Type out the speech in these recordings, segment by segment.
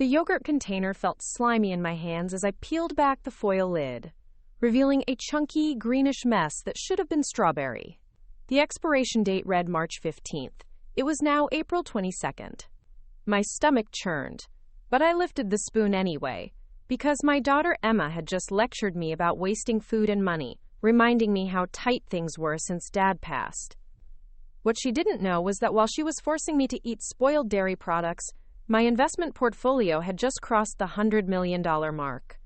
The yogurt container felt slimy in my hands as I peeled back the foil lid, revealing a chunky, greenish mess that should have been strawberry. The expiration date read March 15th. It was now April 22nd. My stomach churned, but I lifted the spoon anyway, because my daughter Emma had just lectured me about wasting food and money, reminding me how tight things were since Dad passed. What she didn't know was that while she was forcing me to eat spoiled dairy products, my investment portfolio had just crossed the $100 million mark.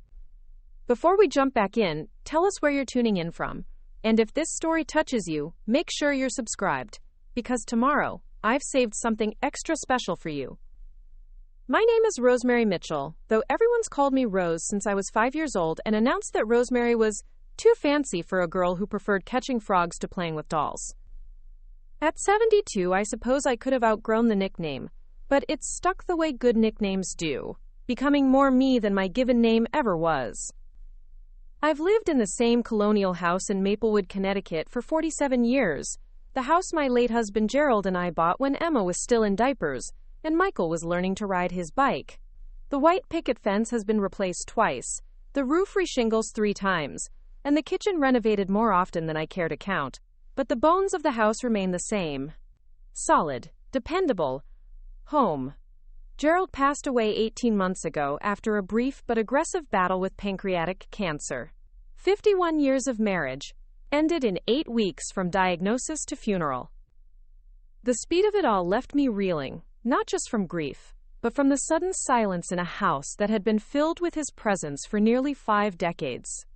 Before we jump back in, tell us where you're tuning in from. And if this story touches you, make sure you're subscribed, because tomorrow, I've saved something extra special for you. My name is Rosemary Mitchell, though everyone's called me Rose since I was 5 years old and announced that Rosemary was too fancy for a girl who preferred catching frogs to playing with dolls. At 72, I suppose I could have outgrown the nickname, but it's stuck the way good nicknames do, becoming more me than my given name ever was. I've lived in the same colonial house in Maplewood, Connecticut for 47 years, the house my late husband Gerald and I bought when Emma was still in diapers and Michael was learning to ride his bike. The white picket fence has been replaced twice, the roof reshingles 3 times, and the kitchen renovated more often than I care to count, but the bones of the house remain the same. Solid, dependable, home. Gerald passed away 18 months ago after a brief but aggressive battle with pancreatic cancer. 51 years of marriage ended in 8 weeks from diagnosis to funeral. The speed of it all left me reeling, not just from grief, but from the sudden silence in a house that had been filled with his presence for nearly 5 decades.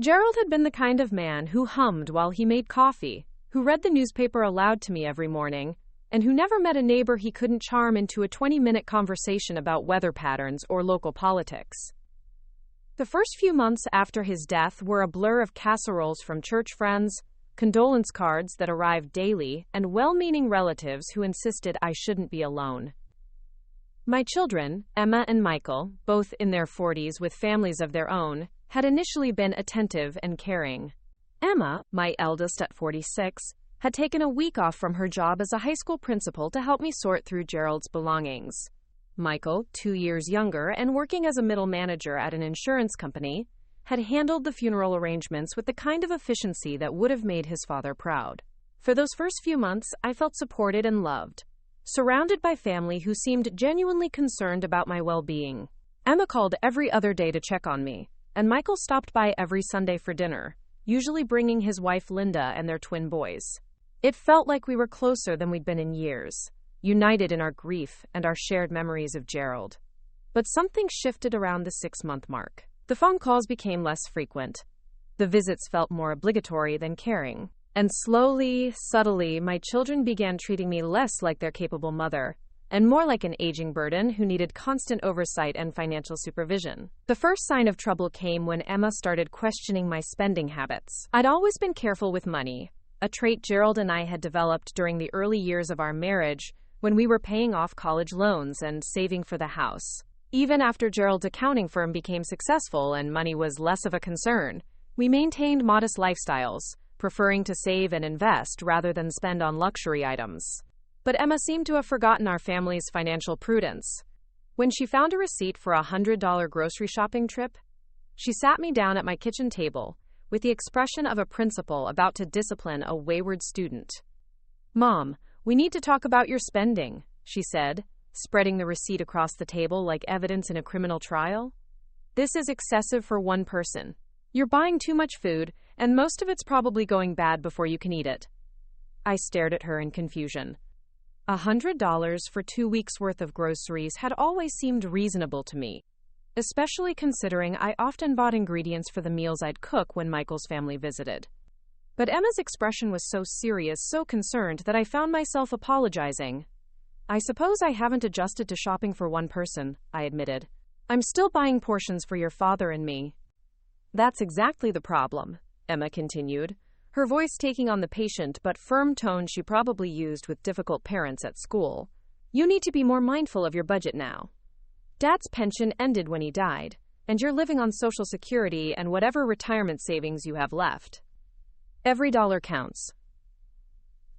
Gerald had been the kind of man who hummed while he made coffee, who read the newspaper aloud to me every morning, and who never met a neighbor he couldn't charm into a 20-minute conversation about weather patterns or local politics. The first few months after his death were a blur of casseroles from church friends, condolence cards that arrived daily, and well-meaning relatives who insisted I shouldn't be alone. My children, Emma and Michael, both in their 40s with families of their own, had initially been attentive and caring. Emma, my eldest at 46, had taken a week off from her job as a high school principal to help me sort through Gerald's belongings. Michael, 2 years younger and working as a middle manager at an insurance company, had handled the funeral arrangements with the kind of efficiency that would have made his father proud. For those first few months, I felt supported and loved, surrounded by family who seemed genuinely concerned about my well-being. Emma called every other day to check on me, and Michael stopped by every Sunday for dinner, usually bringing his wife Linda and their twin boys. It felt like we were closer than we'd been in years, united in our grief and our shared memories of Gerald. But something shifted around the 6-month mark. The phone calls became less frequent. The visits felt more obligatory than caring. And slowly, subtly, my children began treating me less like their capable mother, and more like an aging burden who needed constant oversight and financial supervision. The first sign of trouble came when Emma started questioning my spending habits. I'd always been careful with money, a trait Gerald and I had developed during the early years of our marriage when we were paying off college loans and saving for the house. Even after Gerald's accounting firm became successful and money was less of a concern, we maintained modest lifestyles, preferring to save and invest rather than spend on luxury items. But Emma seemed to have forgotten our family's financial prudence. When she found a receipt for a $100 grocery shopping trip, she sat me down at my kitchen table with the expression of a principal about to discipline a wayward student. "Mom, we need to talk about your spending," she said, spreading the receipt across the table like evidence in a criminal trial. "This is excessive for one person. You're buying too much food, and most of it's probably going bad before you can eat it." I stared at her in confusion. $100 for 2 weeks' worth of groceries had always seemed reasonable to me, especially considering I often bought ingredients for the meals I'd cook when Michael's family visited. But Emma's expression was so serious, so concerned, that I found myself apologizing. "I suppose I haven't adjusted to shopping for one person," I admitted. "I'm still buying portions for your father and me." "That's exactly the problem," Emma continued, her voice taking on the patient but firm tone she probably used with difficult parents at school. "You need to be more mindful of your budget now. Dad's pension ended when he died, and you're living on Social Security and whatever retirement savings you have left. Every dollar counts."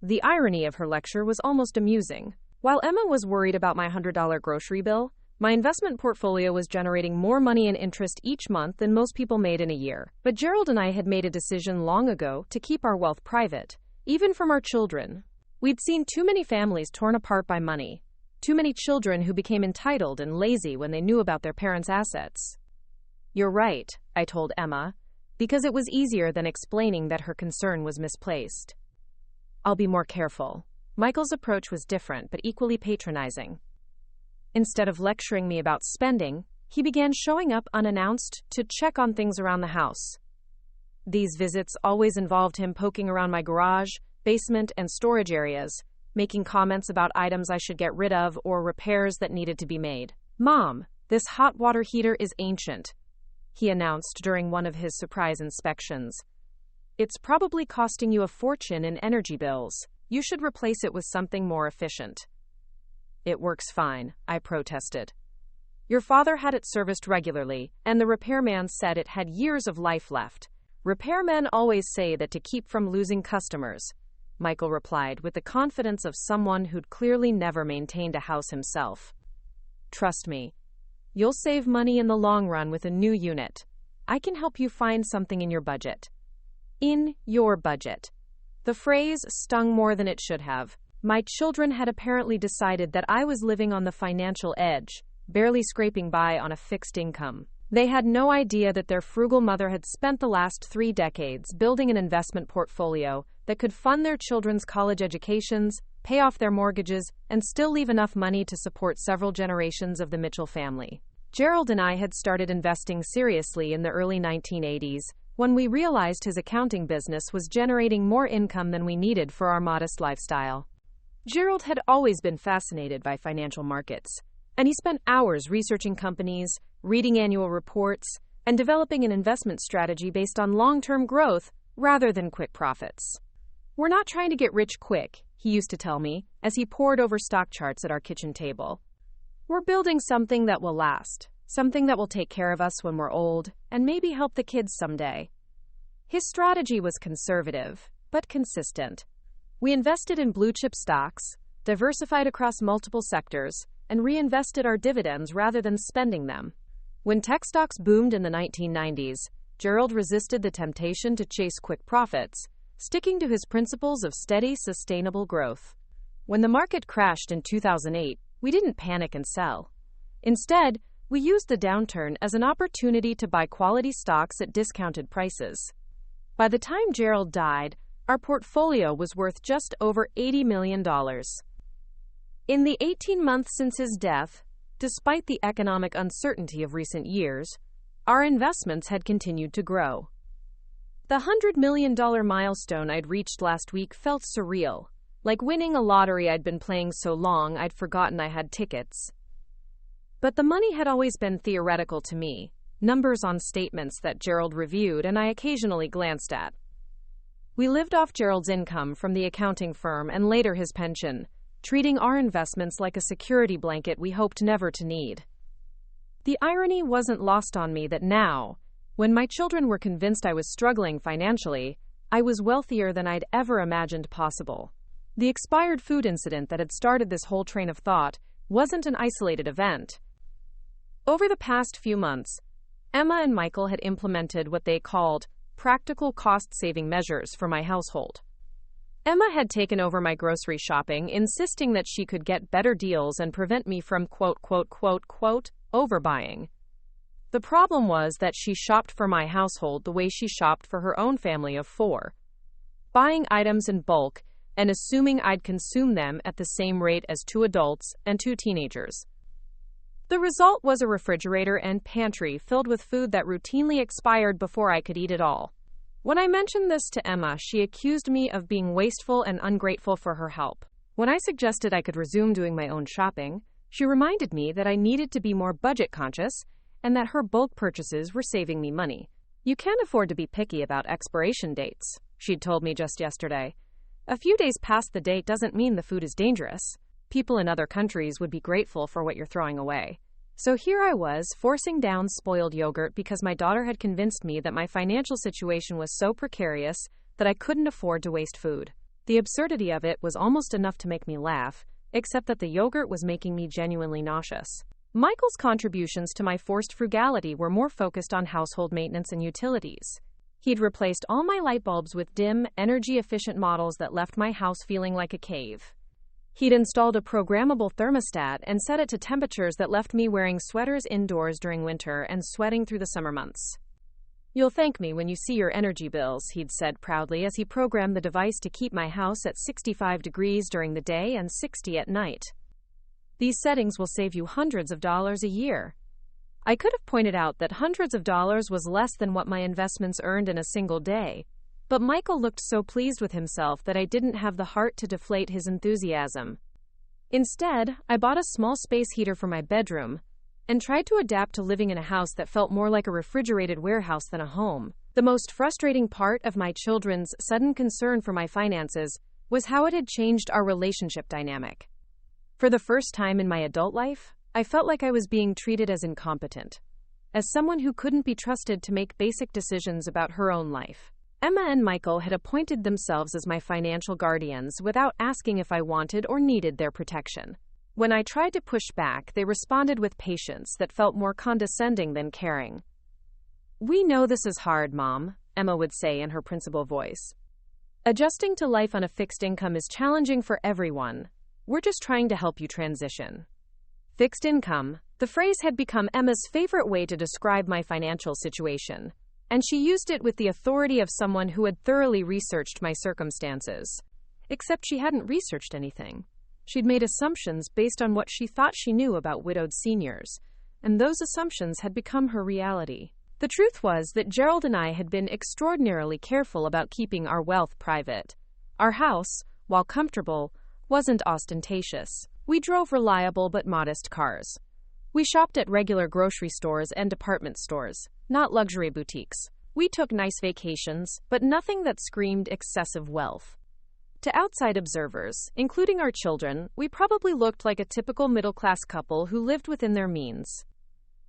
The irony of her lecture was almost amusing. While Emma was worried about my $100 grocery bill, My investment portfolio was generating more money and interest each month than most people made in a year. But Gerald and I had made a decision long ago to keep our wealth private, even from our children. We'd seen too many families torn apart by money, too many children who became entitled and lazy when they knew about their parents' assets. You're right, I told Emma, because it was easier than explaining that her concern was misplaced. I'll be more careful. Michael's approach was different but equally patronizing. Instead of lecturing me about spending, he began showing up unannounced to check on things around the house. These visits always involved him poking around my garage, basement, and storage areas, making comments about items I should get rid of or repairs that needed to be made. "Mom, this hot water heater is ancient," he announced during one of his surprise inspections. "It's probably costing you a fortune in energy bills. You should replace it with something more efficient." "It works fine," I protested. "Your father had it serviced regularly, and the repairman said it had years of life left." "Repairmen always say that to keep from losing customers," Michael replied with the confidence of someone who'd clearly never maintained a house himself. "Trust me, you'll save money in the long run with a new unit. I can help you find something in your budget." In your budget. The phrase stung more than it should have. My children had apparently decided that I was living on the financial edge, barely scraping by on a fixed income. They had no idea that their frugal mother had spent the last 3 decades building an investment portfolio that could fund their children's college educations, pay off their mortgages, and still leave enough money to support several generations of the Mitchell family. Gerald and I had started investing seriously in the early 1980s, when we realized his accounting business was generating more income than we needed for our modest lifestyle. Gerald had always been fascinated by financial markets, and he spent hours researching companies, reading annual reports, and developing an investment strategy based on long-term growth rather than quick profits. "We're not trying to get rich quick," he used to tell me, as he pored over stock charts at our kitchen table. "We're building something that will last, something that will take care of us when we're old, and maybe help the kids someday." His strategy was conservative, but consistent. We invested in blue-chip stocks, diversified across multiple sectors, and reinvested our dividends rather than spending them. When tech stocks boomed in the 1990s, Gerald resisted the temptation to chase quick profits, sticking to his principles of steady, sustainable growth. When the market crashed in 2008, we didn't panic and sell. Instead, we used the downturn as an opportunity to buy quality stocks at discounted prices. By the time Gerald died, our portfolio was worth just over $80 million. In the 18 months since his death, despite the economic uncertainty of recent years, our investments had continued to grow. The $100 million milestone I'd reached last week felt surreal, like winning a lottery I'd been playing so long I'd forgotten I had tickets. But the money had always been theoretical to me, numbers on statements that Gerald reviewed and I occasionally glanced at. We lived off Gerald's income from the accounting firm and later his pension, treating our investments like a security blanket we hoped never to need. The irony wasn't lost on me that now, when my children were convinced I was struggling financially, I was wealthier than I'd ever imagined possible. The expired food incident that had started this whole train of thought wasn't an isolated event. Over the past few months, Emma and Michael had implemented what they called practical cost-saving measures for my household. Emma had taken over my grocery shopping, insisting that she could get better deals and prevent me from overbuying. The problem was that she shopped for my household the way she shopped for her own family of 4, buying items in bulk and assuming I'd consume them at the same rate as 2 adults and 2 teenagers. The result was a refrigerator and pantry filled with food that routinely expired before I could eat it all. When I mentioned this to Emma, she accused me of being wasteful and ungrateful for her help. When I suggested I could resume doing my own shopping, she reminded me that I needed to be more budget conscious and that her bulk purchases were saving me money. "You can't afford to be picky about expiration dates," she'd told me just yesterday. "A few days past the date doesn't mean the food is dangerous. People in other countries would be grateful for what you're throwing away." So here I was, forcing down spoiled yogurt because my daughter had convinced me that my financial situation was so precarious that I couldn't afford to waste food. The absurdity of it was almost enough to make me laugh, except that the yogurt was making me genuinely nauseous. Michael's contributions to my forced frugality were more focused on household maintenance and utilities. He'd replaced all my light bulbs with dim, energy-efficient models that left my house feeling like a cave. He'd installed a programmable thermostat and set it to temperatures that left me wearing sweaters indoors during winter and sweating through the summer months. "You'll thank me when you see your energy bills," he'd said proudly as he programmed the device to keep my house at 65 degrees during the day and 60 at night. "These settings will save you hundreds of dollars a year." I could have pointed out that hundreds of dollars was less than what my investments earned in a single day, but Michael looked so pleased with himself that I didn't have the heart to deflate his enthusiasm. Instead, I bought a small space heater for my bedroom and tried to adapt to living in a house that felt more like a refrigerated warehouse than a home. The most frustrating part of my children's sudden concern for my finances was how it had changed our relationship dynamic. For the first time in my adult life, I felt like I was being treated as incompetent, as someone who couldn't be trusted to make basic decisions about her own life. Emma and Michael had appointed themselves as my financial guardians without asking if I wanted or needed their protection. When I tried to push back, they responded with patience that felt more condescending than caring. "We know this is hard, Mom," Emma would say in her principal voice. "Adjusting to life on a fixed income is challenging for everyone. We're just trying to help you transition." Fixed income, the phrase had become Emma's favorite way to describe my financial situation, and she used it with the authority of someone who had thoroughly researched my circumstances. Except she hadn't researched anything. She'd made assumptions based on what she thought she knew about widowed seniors, and those assumptions had become her reality. The truth was that Gerald and I had been extraordinarily careful about keeping our wealth private. Our house, while comfortable, wasn't ostentatious. We drove reliable but modest cars. We shopped at regular grocery stores and department stores, not luxury boutiques. We took nice vacations, but nothing that screamed excessive wealth. To outside observers, including our children, we probably looked like a typical middle-class couple who lived within their means.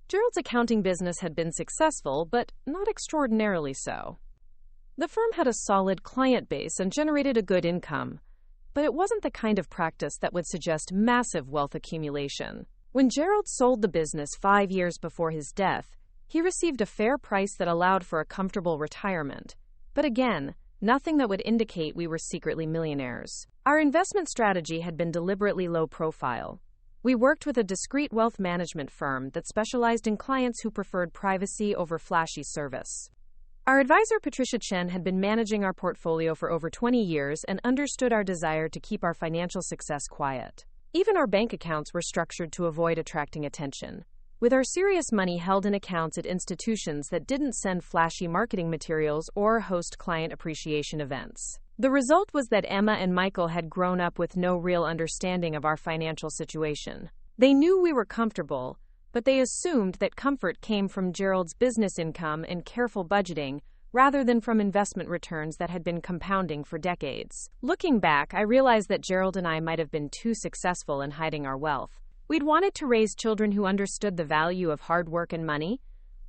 Gerald's accounting business had been successful, but not extraordinarily so. The firm had a solid client base and generated a good income, but it wasn't the kind of practice that would suggest massive wealth accumulation. When Gerald sold the business 5 years before his death, he received a fair price that allowed for a comfortable retirement. But again, nothing that would indicate we were secretly millionaires. Our investment strategy had been deliberately low profile. We worked with a discreet wealth management firm that specialized in clients who preferred privacy over flashy service. Our advisor Patricia Chen had been managing our portfolio for over 20 years and understood our desire to keep our financial success quiet. Even our bank accounts were structured to avoid attracting attention, with our serious money held in accounts at institutions that didn't send flashy marketing materials or host client appreciation events. The result was that Emma and Michael had grown up with no real understanding of our financial situation. They knew we were comfortable, but they assumed that comfort came from Gerald's business income and careful budgeting, rather than from investment returns that had been compounding for decades. Looking back, I realized that Gerald and I might have been too successful in hiding our wealth. We'd wanted to raise children who understood the value of hard work and money,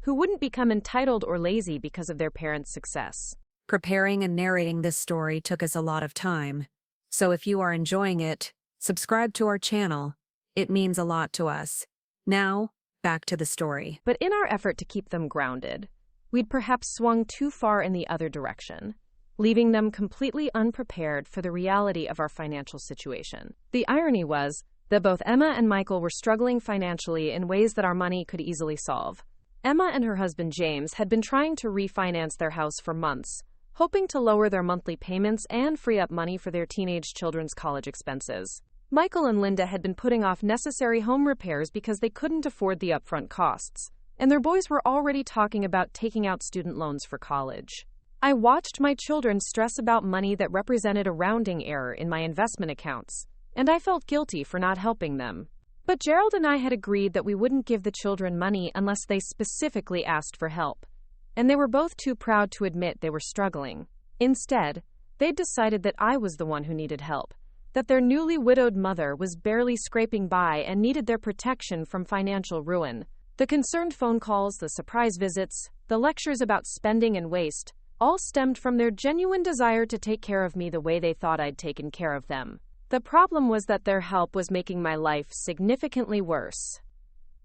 who wouldn't become entitled or lazy because of their parents' success. Preparing and narrating this story took us a lot of time, so if you are enjoying it, subscribe to our channel. It means a lot to us. Now, back to the story. But in our effort to keep them grounded, we'd perhaps swung too far in the other direction, leaving them completely unprepared for the reality of our financial situation. The irony was that both Emma and Michael were struggling financially in ways that our money could easily solve. Emma and her husband James had been trying to refinance their house for months, hoping to lower their monthly payments and free up money for their teenage children's college expenses. Michael and Linda had been putting off necessary home repairs because they couldn't afford the upfront costs, and their boys were already talking about taking out student loans for college. I watched my children stress about money that represented a rounding error in my investment accounts, and I felt guilty for not helping them. But Gerald and I had agreed that we wouldn't give the children money unless they specifically asked for help, and they were both too proud to admit they were struggling. Instead, they'd decided that I was the one who needed help, that their newly widowed mother was barely scraping by and needed their protection from financial ruin. The concerned phone calls, the surprise visits, the lectures about spending and waste, all stemmed from their genuine desire to take care of me the way they thought I'd taken care of them. The problem was that their help was making my life significantly worse.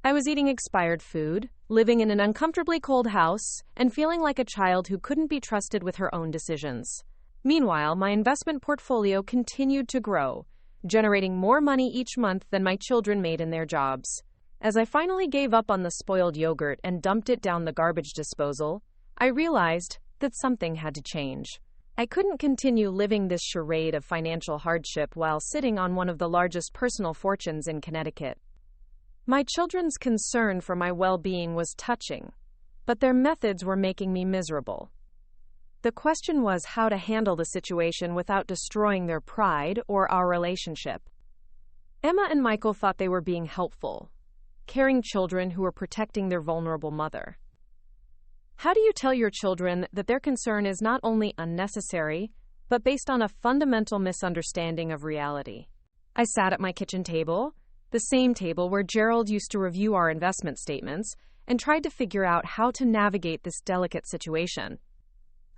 I was eating expired food, living in an uncomfortably cold house, and feeling like a child who couldn't be trusted with her own decisions. Meanwhile, my investment portfolio continued to grow, generating more money each month than my children made in their jobs. As I finally gave up on the spoiled yogurt and dumped it down the garbage disposal, I realized that something had to change. I couldn't continue living this charade of financial hardship while sitting on one of the largest personal fortunes in Connecticut. My children's concern for my well-being was touching, but their methods were making me miserable. The question was how to handle the situation without destroying their pride or our relationship. Emma and Michael thought they were being helpful, caring children who were protecting their vulnerable mother. How do you tell your children that their concern is not only unnecessary, but based on a fundamental misunderstanding of reality? I sat at my kitchen table, the same table where Gerald used to review our investment statements, and tried to figure out how to navigate this delicate situation.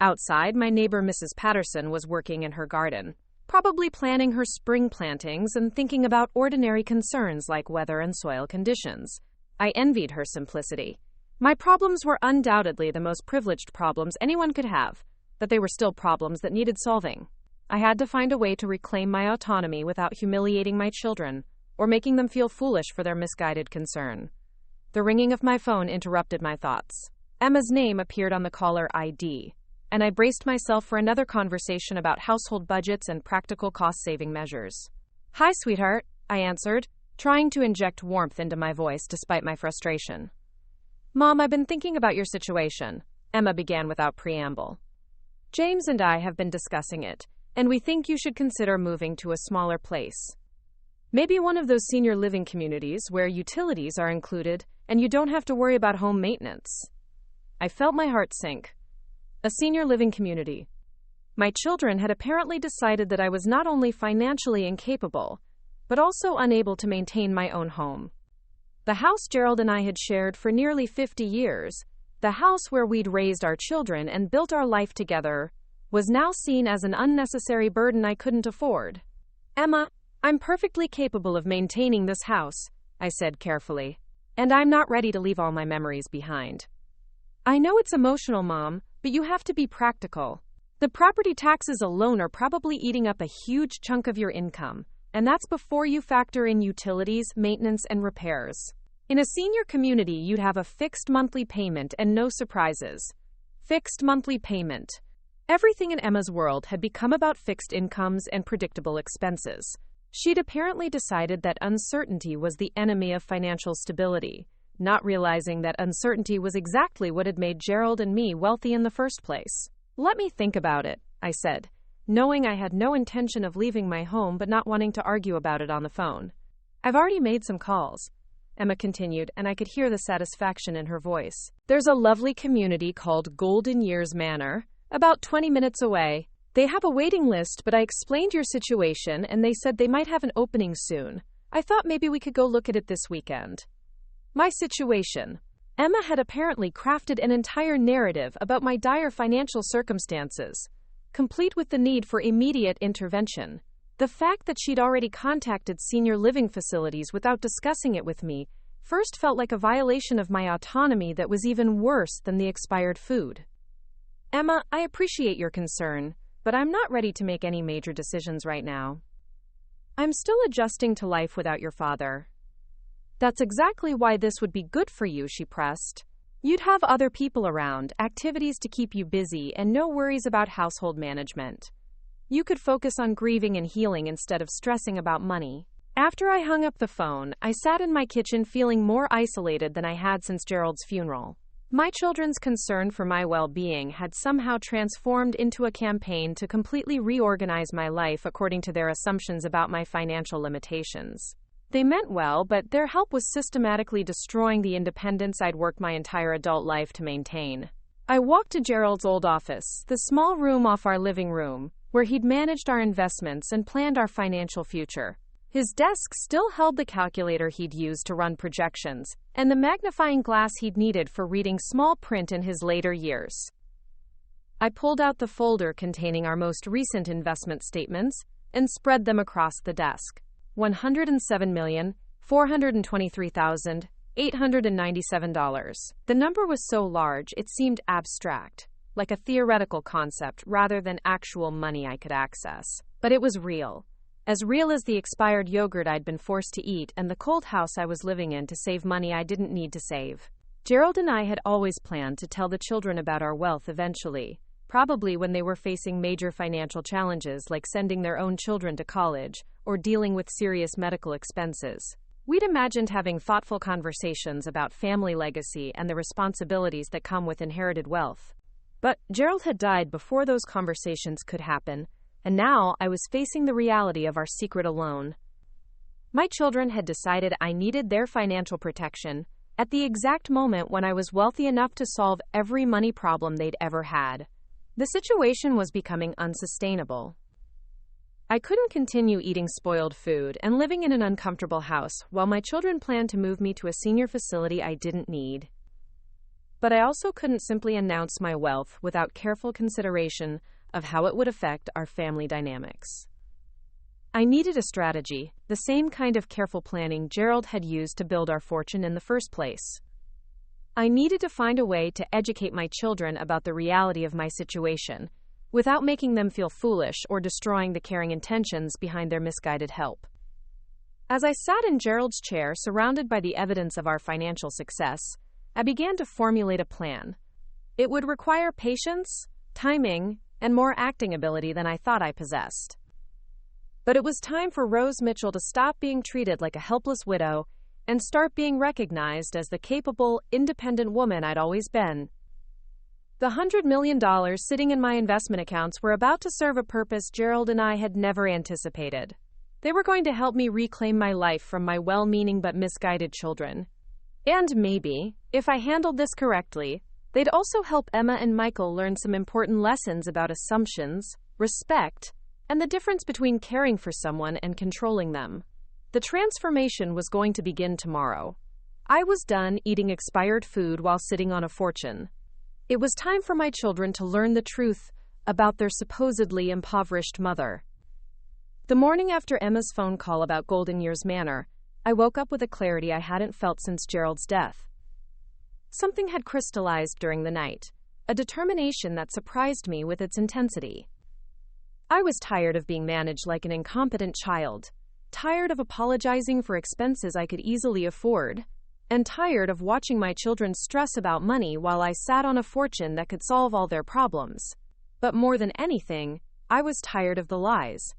Outside, my neighbor Mrs. Patterson was working in her garden, probably planning her spring plantings and thinking about ordinary concerns like weather and soil conditions. I envied her simplicity. My problems were undoubtedly the most privileged problems anyone could have, but they were still problems that needed solving. I had to find a way to reclaim my autonomy without humiliating my children or making them feel foolish for their misguided concern. The ringing of my phone interrupted my thoughts. Emma's name appeared on the caller ID, and I braced myself for another conversation about household budgets and practical cost-saving measures. "Hi, sweetheart," I answered, trying to inject warmth into my voice despite my frustration. "Mom, I've been thinking about your situation," Emma began without preamble. "James and I have been discussing it, and we think you should consider moving to a smaller place. Maybe one of those senior living communities where utilities are included and you don't have to worry about home maintenance." I felt my heart sink. A senior living community. My children had apparently decided that I was not only financially incapable, but also unable to maintain my own home. The house Gerald and I had shared for nearly 50 years, the house where we'd raised our children and built our life together, was now seen as an unnecessary burden I couldn't afford. "Emma, I'm perfectly capable of maintaining this house," I said carefully, "and I'm not ready to leave all my memories behind." "I know it's emotional, Mom, but you have to be practical. The property taxes alone are probably eating up a huge chunk of your income, and that's before you factor in utilities, maintenance, and repairs. In a senior community, you'd have a fixed monthly payment and no surprises." Fixed monthly payment. Everything in Emma's world had become about fixed incomes and predictable expenses. She'd apparently decided that uncertainty was the enemy of financial stability, not realizing that uncertainty was exactly what had made Gerald and me wealthy in the first place. "Let me think about it," I said, knowing I had no intention of leaving my home but not wanting to argue about it on the phone. "I've already made some calls," Emma continued, and I could hear the satisfaction in her voice. "There's a lovely community called Golden Years Manor, about 20 minutes away. They have a waiting list, but I explained your situation and they said they might have an opening soon. I thought maybe we could go look at it this weekend." My situation. Emma had apparently crafted an entire narrative about my dire financial circumstances, complete with the need for immediate intervention. The fact that she'd already contacted senior living facilities without discussing it with me first felt like a violation of my autonomy that was even worse than the expired food. "Emma, I appreciate your concern, but I'm not ready to make any major decisions right now. I'm still adjusting to life without your father." "That's exactly why this would be good for you," she pressed. "You'd have other people around, activities to keep you busy, and no worries about household management. You could focus on grieving and healing instead of stressing about money." After I hung up the phone, I sat in my kitchen feeling more isolated than I had since Gerald's funeral. My children's concern for my well-being had somehow transformed into a campaign to completely reorganize my life according to their assumptions about my financial limitations. They meant well, but their help was systematically destroying the independence I'd worked my entire adult life to maintain. I walked to Gerald's old office, the small room off our living room, where he'd managed our investments and planned our financial future. His desk still held the calculator he'd used to run projections, and the magnifying glass he'd needed for reading small print in his later years. I pulled out the folder containing our most recent investment statements and spread them across the desk. $107,423,000, $897. The number was so large it seemed abstract, like a theoretical concept rather than actual money I could access. But it was real. As real as the expired yogurt I'd been forced to eat and the cold house I was living in to save money I didn't need to save. Gerald and I had always planned to tell the children about our wealth eventually, probably when they were facing major financial challenges like sending their own children to college or dealing with serious medical expenses. We'd imagined having thoughtful conversations about family legacy and the responsibilities that come with inherited wealth. But Gerald had died before those conversations could happen, and now I was facing the reality of our secret alone. My children had decided I needed their financial protection at the exact moment when I was wealthy enough to solve every money problem they'd ever had. The situation was becoming unsustainable. I couldn't continue eating spoiled food and living in an uncomfortable house while my children planned to move me to a senior facility I didn't need. But I also couldn't simply announce my wealth without careful consideration of how it would affect our family dynamics. I needed a strategy, the same kind of careful planning Gerald had used to build our fortune in the first place. I needed to find a way to educate my children about the reality of my situation, without making them feel foolish or destroying the caring intentions behind their misguided help. As I sat in Gerald's chair surrounded by the evidence of our financial success, I began to formulate a plan. It would require patience, timing, and more acting ability than I thought I possessed. But it was time for Rose Mitchell to stop being treated like a helpless widow and start being recognized as the capable, independent woman I'd always been. The $100 million sitting in my investment accounts were about to serve a purpose Gerald and I had never anticipated. They were going to help me reclaim my life from my well-meaning but misguided children. And maybe, if I handled this correctly, they'd also help Emma and Michael learn some important lessons about assumptions, respect, and the difference between caring for someone and controlling them. The transformation was going to begin tomorrow. I was done eating expired food while sitting on a fortune. It was time for my children to learn the truth about their supposedly impoverished mother. The morning after Emma's phone call about Golden Years Manor, I woke up with a clarity I hadn't felt since Gerald's death. Something had crystallized during the night, a determination that surprised me with its intensity. I was tired of being managed like an incompetent child, tired of apologizing for expenses I could easily afford, and tired of watching my children stress about money while I sat on a fortune that could solve all their problems. But more than anything, I was tired of the lies.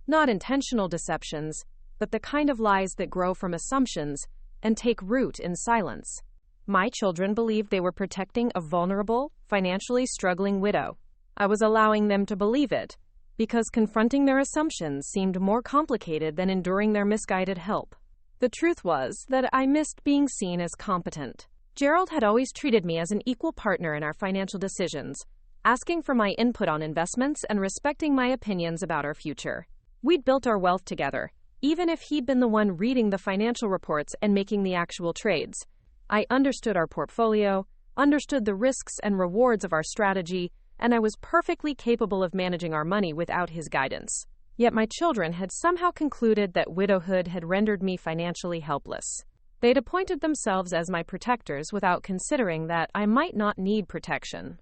Not intentional deceptions, but the kind of lies that grow from assumptions and take root in silence. My children believed they were protecting a vulnerable, financially struggling widow. I was allowing them to believe it, because confronting their assumptions seemed more complicated than enduring their misguided help. The truth was that I missed being seen as competent. Gerald had always treated me as an equal partner in our financial decisions, asking for my input on investments and respecting my opinions about our future. We'd built our wealth together, even if he'd been the one reading the financial reports and making the actual trades. I understood our portfolio, understood the risks and rewards of our strategy, and I was perfectly capable of managing our money without his guidance. Yet my children had somehow concluded that widowhood had rendered me financially helpless. They'd appointed themselves as my protectors without considering that I might not need protection.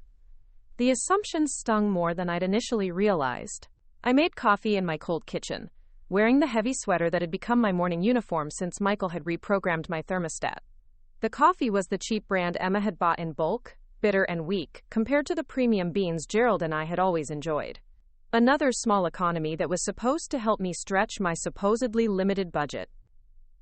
The assumptions stung more than I'd initially realized. I made coffee in my cold kitchen, wearing the heavy sweater that had become my morning uniform since Michael had reprogrammed my thermostat. The coffee was the cheap brand Emma had bought in bulk, bitter and weak, compared to the premium beans Gerald and I had always enjoyed. Another small economy that was supposed to help me stretch my supposedly limited budget.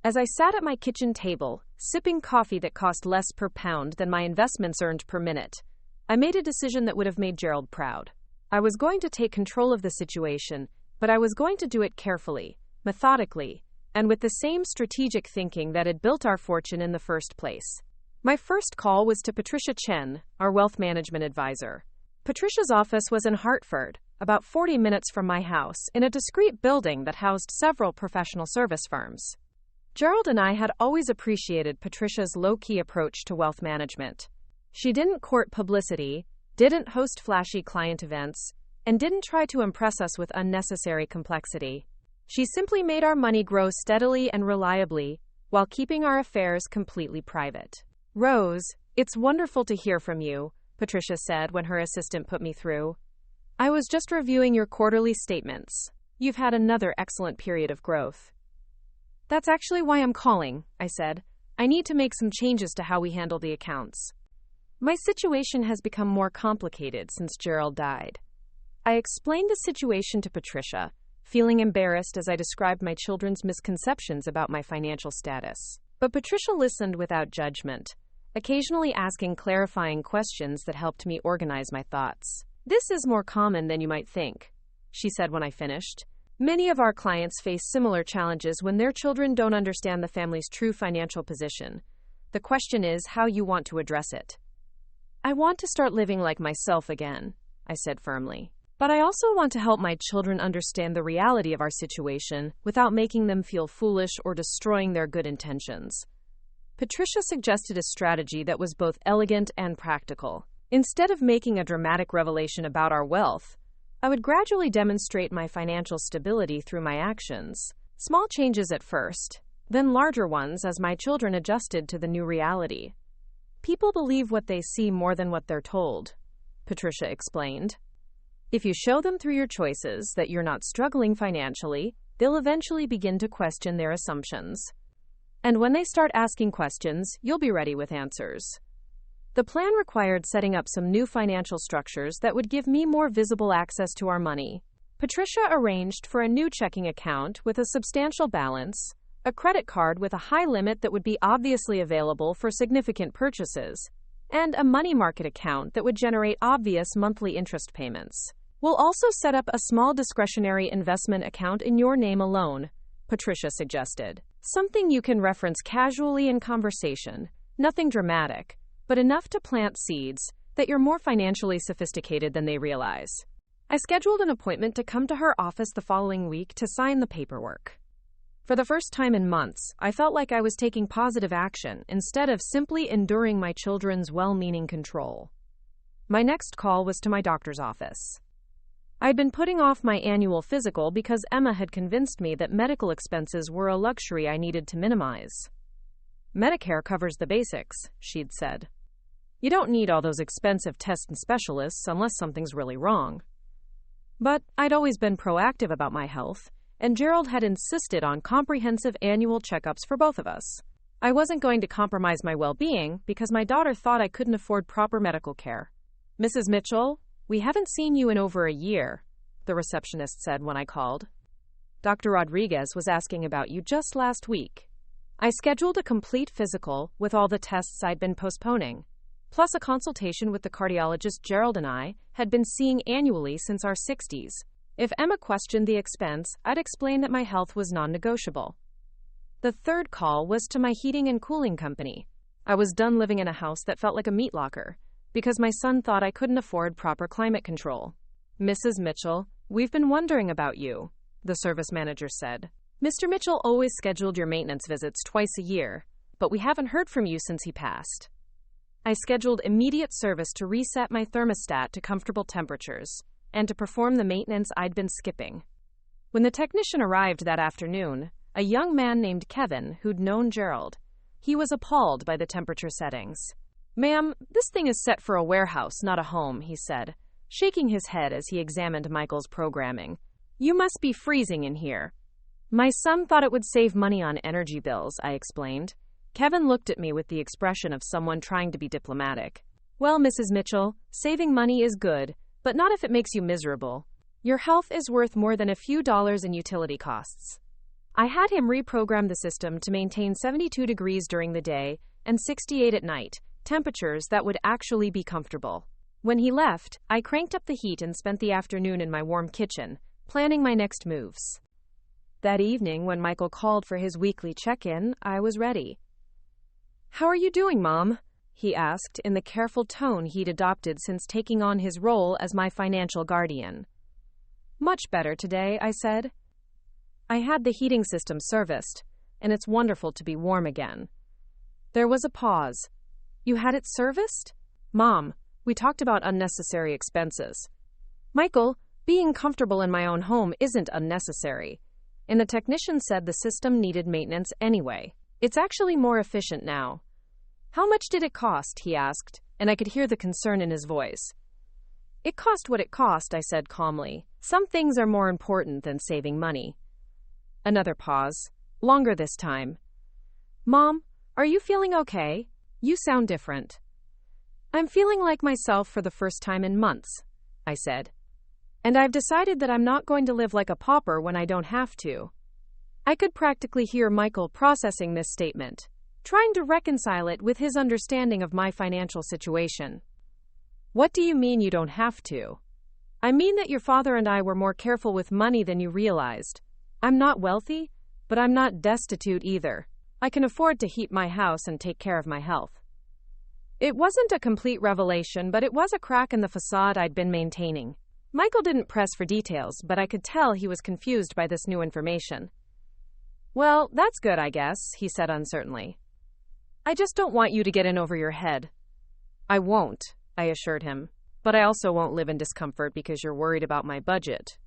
As I sat at my kitchen table, sipping coffee that cost less per pound than my investments earned per minute, I made a decision that would have made Gerald proud. I was going to take control of the situation, but I was going to do it carefully, methodically, and with the same strategic thinking that had built our fortune in the first place. My first call was to Patricia Chen, our wealth management advisor. Patricia's office was in Hartford, about 40 minutes from my house, in a discreet building that housed several professional service firms. Gerald and I had always appreciated Patricia's low-key approach to wealth management. She didn't court publicity, didn't host flashy client events, and didn't try to impress us with unnecessary complexity. She simply made our money grow steadily and reliably, while keeping our affairs completely private. "Rose, it's wonderful to hear from you," Patricia said when her assistant put me through. "I was just reviewing your quarterly statements. You've had another excellent period of growth." "That's actually why I'm calling," I said. "I need to make some changes to how we handle the accounts. My situation has become more complicated since Gerald died." I explained the situation to Patricia, feeling embarrassed as I described my children's misconceptions about my financial status. But Patricia listened without judgment, occasionally asking clarifying questions that helped me organize my thoughts. "This is more common than you might think," she said when I finished. "Many of our clients face similar challenges when their children don't understand the family's true financial position. The question is how you want to address it." "I want to start living like myself again," I said firmly. "But I also want to help my children understand the reality of our situation without making them feel foolish or destroying their good intentions." Patricia suggested a strategy that was both elegant and practical. Instead of making a dramatic revelation about our wealth, I would gradually demonstrate my financial stability through my actions. Small changes at first, then larger ones as my children adjusted to the new reality. "People believe what they see more than what they're told," Patricia explained. "If you show them through your choices that you're not struggling financially, they'll eventually begin to question their assumptions. And when they start asking questions, you'll be ready with answers." The plan required setting up some new financial structures that would give me more visible access to our money. Patricia arranged for a new checking account with a substantial balance, a credit card with a high limit that would be obviously available for significant purchases, and a money market account that would generate obvious monthly interest payments. "We'll also set up a small discretionary investment account in your name alone," Patricia suggested. "Something you can reference casually in conversation, nothing dramatic, but enough to plant seeds that you're more financially sophisticated than they realize." I scheduled an appointment to come to her office the following week to sign the paperwork. For the first time in months, I felt like I was taking positive action instead of simply enduring my children's well-meaning control. My next call was to my doctor's office. I'd been putting off my annual physical because Emma had convinced me that medical expenses were a luxury I needed to minimize. "Medicare covers the basics," she'd said. "You don't need all those expensive tests and specialists unless something's really wrong." But I'd always been proactive about my health, and Gerald had insisted on comprehensive annual checkups for both of us. I wasn't going to compromise my well-being because my daughter thought I couldn't afford proper medical care. "Mrs. Mitchell, we haven't seen you in over a year," the receptionist said when I called. "Dr. Rodriguez was asking about you just last week." I scheduled a complete physical with all the tests I'd been postponing, plus a consultation with the cardiologist Gerald and I had been seeing annually since our 60s. If Emma questioned the expense, I'd explain that my health was non-negotiable. The third call was to my heating and cooling company. I was done living in a house that felt like a meat locker, because my son thought I couldn't afford proper climate control. "Mrs. Mitchell, we've been wondering about you," the service manager said. "Mr. Mitchell always scheduled your maintenance visits twice a year, but we haven't heard from you since he passed." I scheduled immediate service to reset my thermostat to comfortable temperatures and to perform the maintenance I'd been skipping. When the technician arrived that afternoon, a young man named Kevin who'd known Gerald, he was appalled by the temperature settings. "Ma'am, this thing is set for a warehouse, not a home," he said, shaking his head as he examined Michael's programming. "You must be freezing in here." "My son thought it would save money on energy bills," I explained. Kevin looked at me with the expression of someone trying to be diplomatic. "Well, Mrs. Mitchell, saving money is good, but not if it makes you miserable. Your health is worth more than a few dollars in utility costs." I had him reprogram the system to maintain 72 degrees during the day and 68 at night, temperatures that would actually be comfortable. When he left, I cranked up the heat and spent the afternoon in my warm kitchen, planning my next moves. That evening, when Michael called for his weekly check-in, I was ready. "How are you doing, Mom?" he asked in the careful tone he'd adopted since taking on his role as my financial guardian. "Much better today," I said. "I had the heating system serviced, and it's wonderful to be warm again." There was a pause. "You had it serviced?" "Mom, we talked about unnecessary expenses." "Michael, being comfortable in my own home isn't unnecessary. And the technician said the system needed maintenance anyway." It's actually more efficient now. How much did it cost? He asked, and I could hear the concern in his voice. It cost what it cost, I said calmly. Some things are more important than saving money. Another pause, longer this time. Mom, are you feeling okay? You sound different. I'm feeling like myself for the first time in months, I said. And I've decided that I'm not going to live like a pauper when I don't have to. I could practically hear Michael processing this statement, trying to reconcile it with his understanding of my financial situation. What do you mean you don't have to? I mean that your father and I were more careful with money than you realized. I'm not wealthy, but I'm not destitute either. I can afford to heat my house and take care of my health. It wasn't a complete revelation, but it was a crack in the facade I'd been maintaining. Michael didn't press for details, but I could tell he was confused by this new information. Well, that's good, I guess, he said uncertainly. I just don't want you to get in over your head. I won't, I assured him, but I also won't live in discomfort because you're worried about my budget.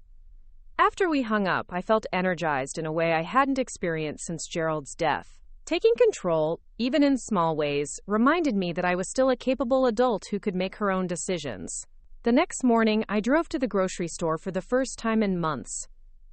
After we hung up, I felt energized in a way I hadn't experienced since Gerald's death. Taking control, even in small ways, reminded me that I was still a capable adult who could make her own decisions. The next morning, I drove to the grocery store for the first time in months.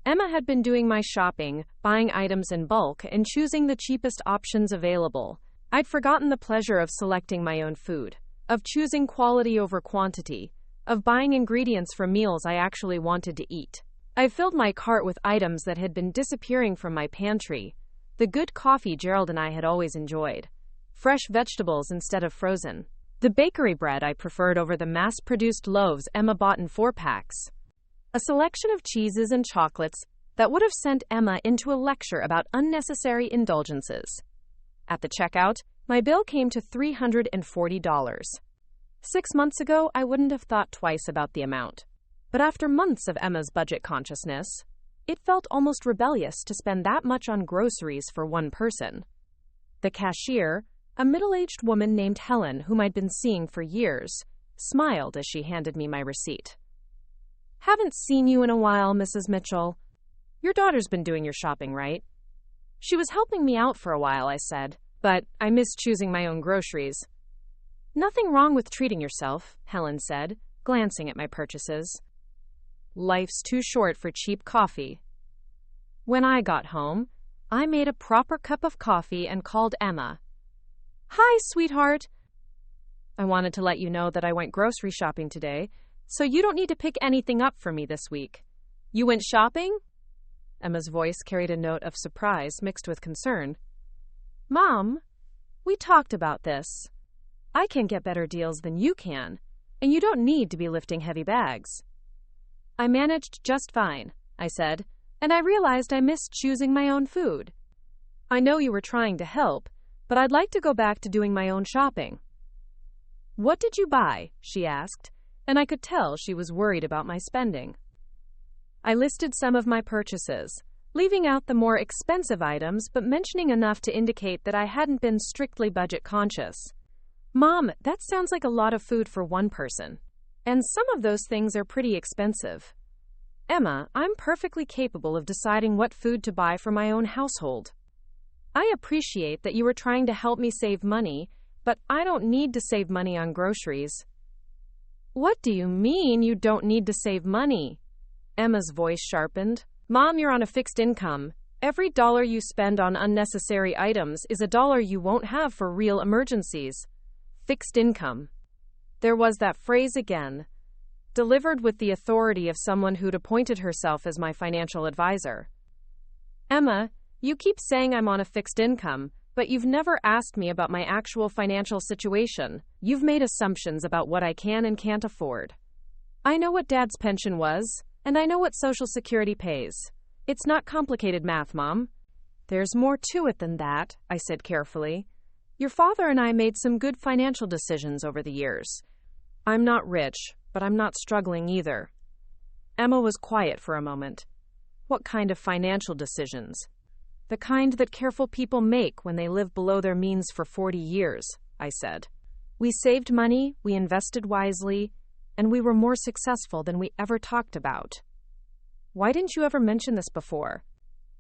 Emma had been doing my shopping, buying items in bulk, and choosing the cheapest options available. I'd forgotten the pleasure of selecting my own food, of choosing quality over quantity, of buying ingredients for meals I actually wanted to eat. I filled my cart with items that had been disappearing from my pantry. The good coffee Gerald and I had always enjoyed. Fresh vegetables instead of frozen. The bakery bread I preferred over the mass-produced loaves Emma bought in 4-packs. A selection of cheeses and chocolates that would have sent Emma into a lecture about unnecessary indulgences. At the checkout, my bill came to $340. 6 months ago, I wouldn't have thought twice about the amount. But after months of Emma's budget consciousness, it felt almost rebellious to spend that much on groceries for one person. The cashier, a middle-aged woman named Helen, whom I'd been seeing for years, smiled as she handed me my receipt. Haven't seen you in a while, Mrs. Mitchell. Your daughter's been doing your shopping, right? She was helping me out for a while, I said, but I miss choosing my own groceries. Nothing wrong with treating yourself, Helen said, glancing at my purchases. Life's too short for cheap coffee. When I got home, I made a proper cup of coffee and called Emma. Hi, sweetheart. I wanted to let you know that I went grocery shopping today, so you don't need to pick anything up for me this week. You went shopping? Emma's voice carried a note of surprise mixed with concern. Mom, we talked about this. I can get better deals than you can, and you don't need to be lifting heavy bags. I managed just fine, I said, and I realized I missed choosing my own food. I know you were trying to help, but I'd like to go back to doing my own shopping. What did you buy? She asked, and I could tell she was worried about my spending. I listed some of my purchases, leaving out the more expensive items but mentioning enough to indicate that I hadn't been strictly budget conscious. Mom, that sounds like a lot of food for one person. And some of those things are pretty expensive. Emma, I'm perfectly capable of deciding what food to buy for my own household. I appreciate that you were trying to help me save money, but I don't need to save money on groceries. What do you mean you don't need to save money? Emma's voice sharpened. Mom, you're on a fixed income. Every dollar you spend on unnecessary items is a dollar you won't have for real emergencies. Fixed income. There was that phrase again, delivered with the authority of someone who'd appointed herself as my financial advisor. Emma, you keep saying I'm on a fixed income, but you've never asked me about my actual financial situation. You've made assumptions about what I can and can't afford. I know what Dad's pension was, and I know what Social Security pays. It's not complicated math, Mom. There's more to it than that, I said carefully. Your father and I made some good financial decisions over the years. I'm not rich, but I'm not struggling either. Emma was quiet for a moment. What kind of financial decisions? The kind that careful people make when they live below their means for 40 years, I said. We saved money, we invested wisely, and we were more successful than we ever talked about. Why didn't you ever mention this before?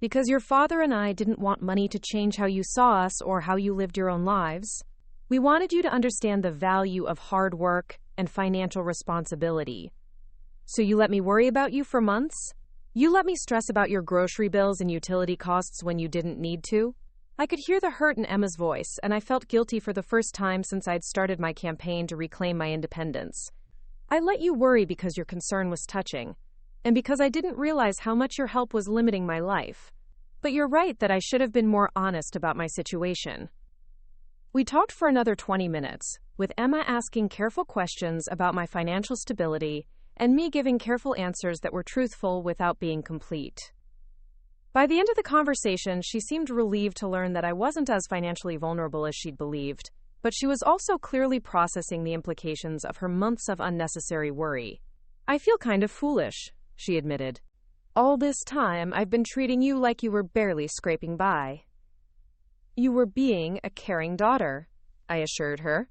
Because your father and I didn't want money to change how you saw us or how you lived your own lives. We wanted you to understand the value of hard work and financial responsibility. So you let me worry about you for months? You let me stress about your grocery bills and utility costs when you didn't need to? I could hear the hurt in Emma's voice, and I felt guilty for the first time since I'd started my campaign to reclaim my independence. I let you worry because your concern was touching, and because I didn't realize how much your help was limiting my life. But you're right that I should have been more honest about my situation. We talked for another 20 minutes, with Emma asking careful questions about my financial stability and me giving careful answers that were truthful without being complete. By the end of the conversation, she seemed relieved to learn that I wasn't as financially vulnerable as she'd believed, but she was also clearly processing the implications of her months of unnecessary worry. I feel kind of foolish, she admitted. All this time, I've been treating you like you were barely scraping by. You were being a caring daughter, I assured her.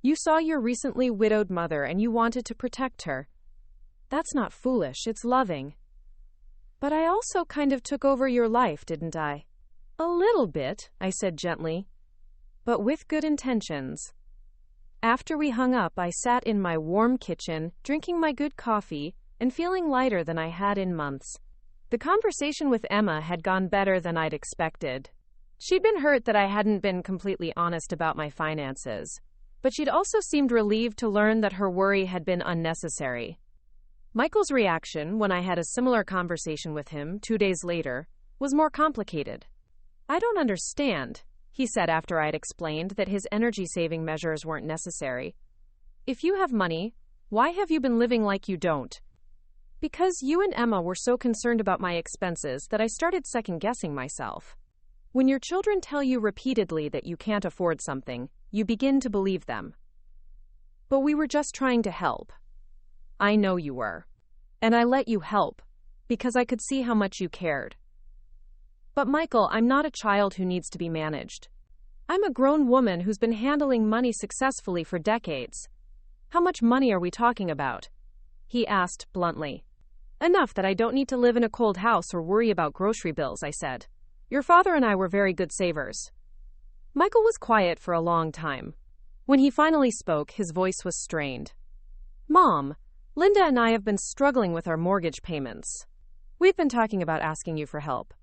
You saw your recently widowed mother and you wanted to protect her. That's not foolish, it's loving. But I also kind of took over your life, didn't I? A little bit, I said gently, but with good intentions. After we hung up, I sat in my warm kitchen, drinking my good coffee, and feeling lighter than I had in months. The conversation with Emma had gone better than I'd expected. She'd been hurt that I hadn't been completely honest about my finances, but she'd also seemed relieved to learn that her worry had been unnecessary. Michael's reaction, when I had a similar conversation with him 2 days later, was more complicated. I don't understand, he said after I'd explained that his energy-saving measures weren't necessary. If you have money, why have you been living like you don't? Because you and Emma were so concerned about my expenses that I started second-guessing myself. When your children tell you repeatedly that you can't afford something, you begin to believe them. But we were just trying to help. I know you were. And I let you help, because I could see how much you cared. But Michael, I'm not a child who needs to be managed. I'm a grown woman who's been handling money successfully for decades. How much money are we talking about? He asked bluntly. Enough that I don't need to live in a cold house or worry about grocery bills, I said. Your father and I were very good savers. Michael was quiet for a long time. When he finally spoke, his voice was strained. Mom, Linda and I have been struggling with our mortgage payments. We've been talking about asking you for help,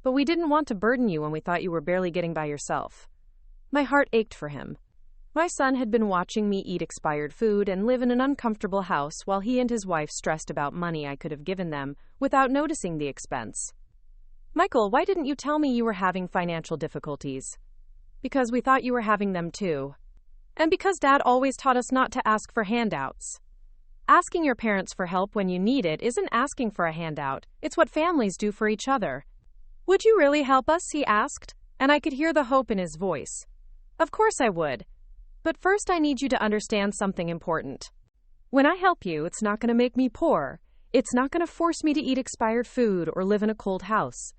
but we didn't want to burden you when we thought you were barely getting by yourself. My heart ached for him. My son had been watching me eat expired food and live in an uncomfortable house while he and his wife stressed about money I could have given them without noticing the expense. Michael, why didn't you tell me you were having financial difficulties? Because we thought you were having them too. And because Dad always taught us not to ask for handouts. Asking your parents for help when you need it isn't asking for a handout. It's what families do for each other. Would you really help us? He asked, and I could hear the hope in his voice. Of course I would. But first I need you to understand something important. When I help you, it's not going to make me poor. It's not going to force me to eat expired food or live in a cold house.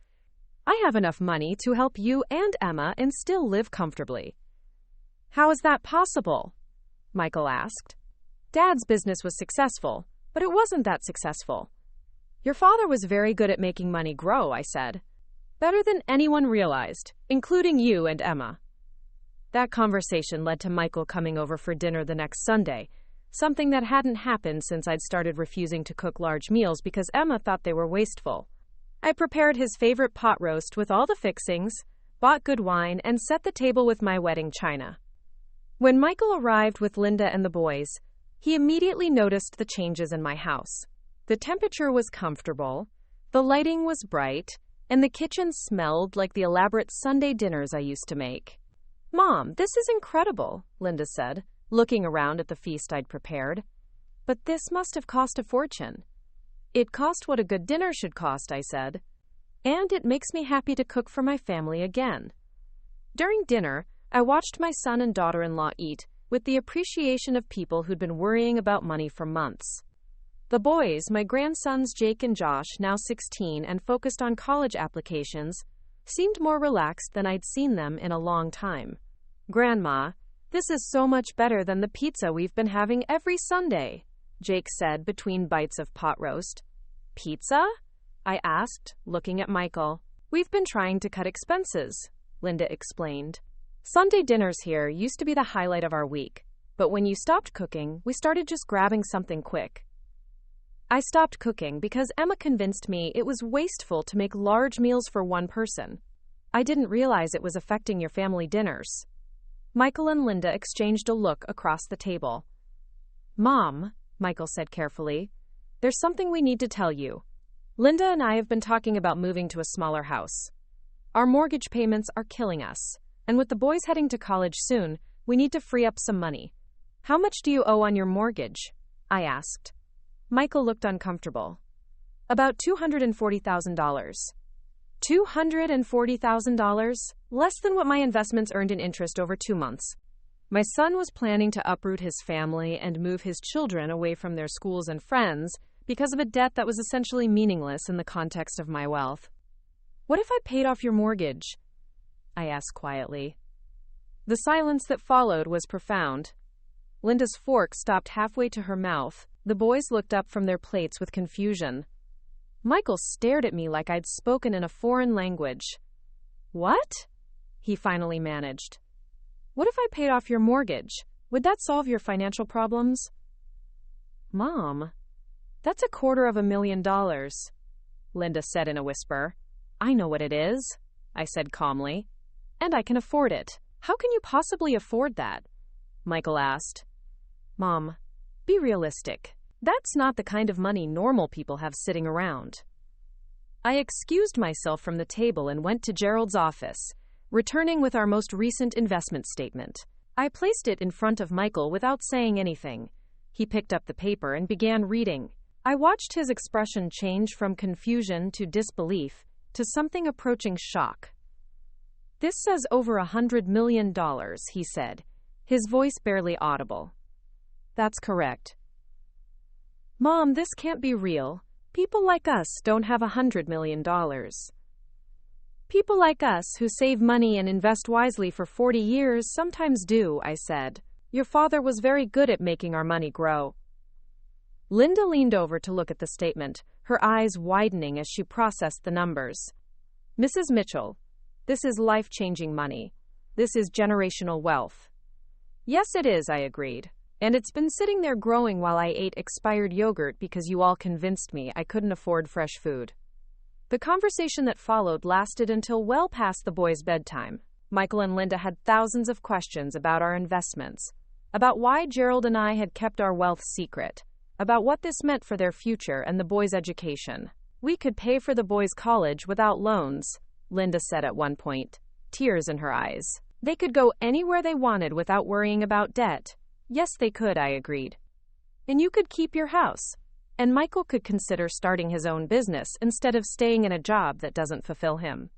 I have enough money to help you and Emma and still live comfortably. How is that possible? Michael asked. Dad's business was successful, but it wasn't that successful. Your father was very good at making money grow, I said. Better than anyone realized, including you and Emma. That conversation led to Michael coming over for dinner the next Sunday, something that hadn't happened since I'd started refusing to cook large meals because Emma thought they were wasteful. I prepared his favorite pot roast with all the fixings, bought good wine, and set the table with my wedding china. When Michael arrived with Linda and the boys, he immediately noticed the changes in my house. The temperature was comfortable, the lighting was bright, and the kitchen smelled like the elaborate Sunday dinners I used to make. Mom, this is incredible, Linda said, looking around at the feast I'd prepared. But this must have cost a fortune. It cost what a good dinner should cost, I said. And it makes me happy to cook for my family again. During dinner, I watched my son and daughter-in-law eat, with the appreciation of people who'd been worrying about money for months. The boys, my grandsons Jake and Josh, now 16 and focused on college applications, seemed more relaxed than I'd seen them in a long time. Grandma, this is so much better than the pizza we've been having every Sunday, Jake said between bites of pot roast. Pizza? I asked, looking at Michael. We've been trying to cut expenses, Linda explained. Sunday dinners here used to be the highlight of our week, but when you stopped cooking, we started just grabbing something quick. I stopped cooking because Emma convinced me it was wasteful to make large meals for one person. I didn't realize it was affecting your family dinners. Michael and Linda exchanged a look across the table. Mom, Michael said carefully, there's something we need to tell you. Linda and I have been talking about moving to a smaller house. Our mortgage payments are killing us, and with the boys heading to college soon, we need to free up some money. How much do you owe on your mortgage? I asked. Michael looked uncomfortable. About $240,000. $240,000? Less than what my investments earned in interest over 2 months. My son was planning to uproot his family and move his children away from their schools and friends because of a debt that was essentially meaningless in the context of my wealth. What if I paid off your mortgage? I asked quietly. The silence that followed was profound. Linda's fork stopped halfway to her mouth. The boys looked up from their plates with confusion. Michael stared at me like I'd spoken in a foreign language. What? He finally managed. What if I paid off your mortgage? Would that solve your financial problems? Mom, that's $250,000, Linda said in a whisper. I know what it is, I said calmly. And I can afford it. How can you possibly afford that? Michael asked. Mom, be realistic. That's not the kind of money normal people have sitting around. I excused myself from the table and went to Gerald's office, returning with our most recent investment statement. I placed it in front of Michael without saying anything. He picked up the paper and began reading. I watched his expression change from confusion to disbelief to something approaching shock. This says over $100 million, he said, his voice barely audible. That's correct. Mom, this can't be real. People like us don't have $100 million. People like us who save money and invest wisely for 40 years sometimes do, I said. Your father was very good at making our money grow. Linda leaned over to look at the statement, her eyes widening as she processed the numbers. Mrs. Mitchell, this is life-changing money. This is generational wealth. Yes, it is, I agreed. And it's been sitting there growing while I ate expired yogurt because you all convinced me I couldn't afford fresh food. The conversation that followed lasted until well past the boys' bedtime. Michael and Linda had thousands of questions about our investments, about why Gerald and I had kept our wealth secret, about what this meant for their future and the boys' education. We could pay for the boys' college without loans, Linda said at one point, tears in her eyes. They could go anywhere they wanted without worrying about debt. Yes, they could, I agreed. And you could keep your house. And Michael could consider starting his own business instead of staying in a job that doesn't fulfill him.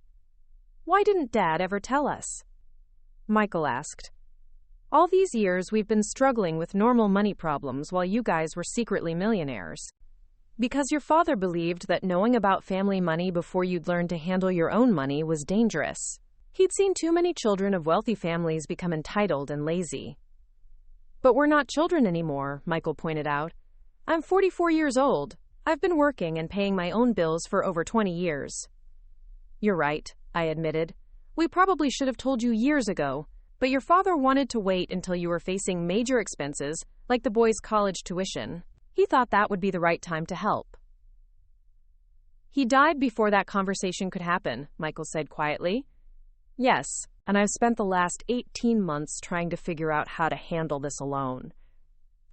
Why didn't Dad ever tell us? Michael asked. All these years we've been struggling with normal money problems while you guys were secretly millionaires. Because your father believed that knowing about family money before you'd learn to handle your own money was dangerous. He'd seen too many children of wealthy families become entitled and lazy. But we're not children anymore, Michael pointed out. I'm 44 years old. I've been working and paying my own bills for over 20 years. You're right, I admitted. We probably should have told you years ago, but your father wanted to wait until you were facing major expenses, like the boys' college tuition. He thought that would be the right time to help. He died before that conversation could happen, Michael said quietly. Yes, and I've spent the last 18 months trying to figure out how to handle this alone.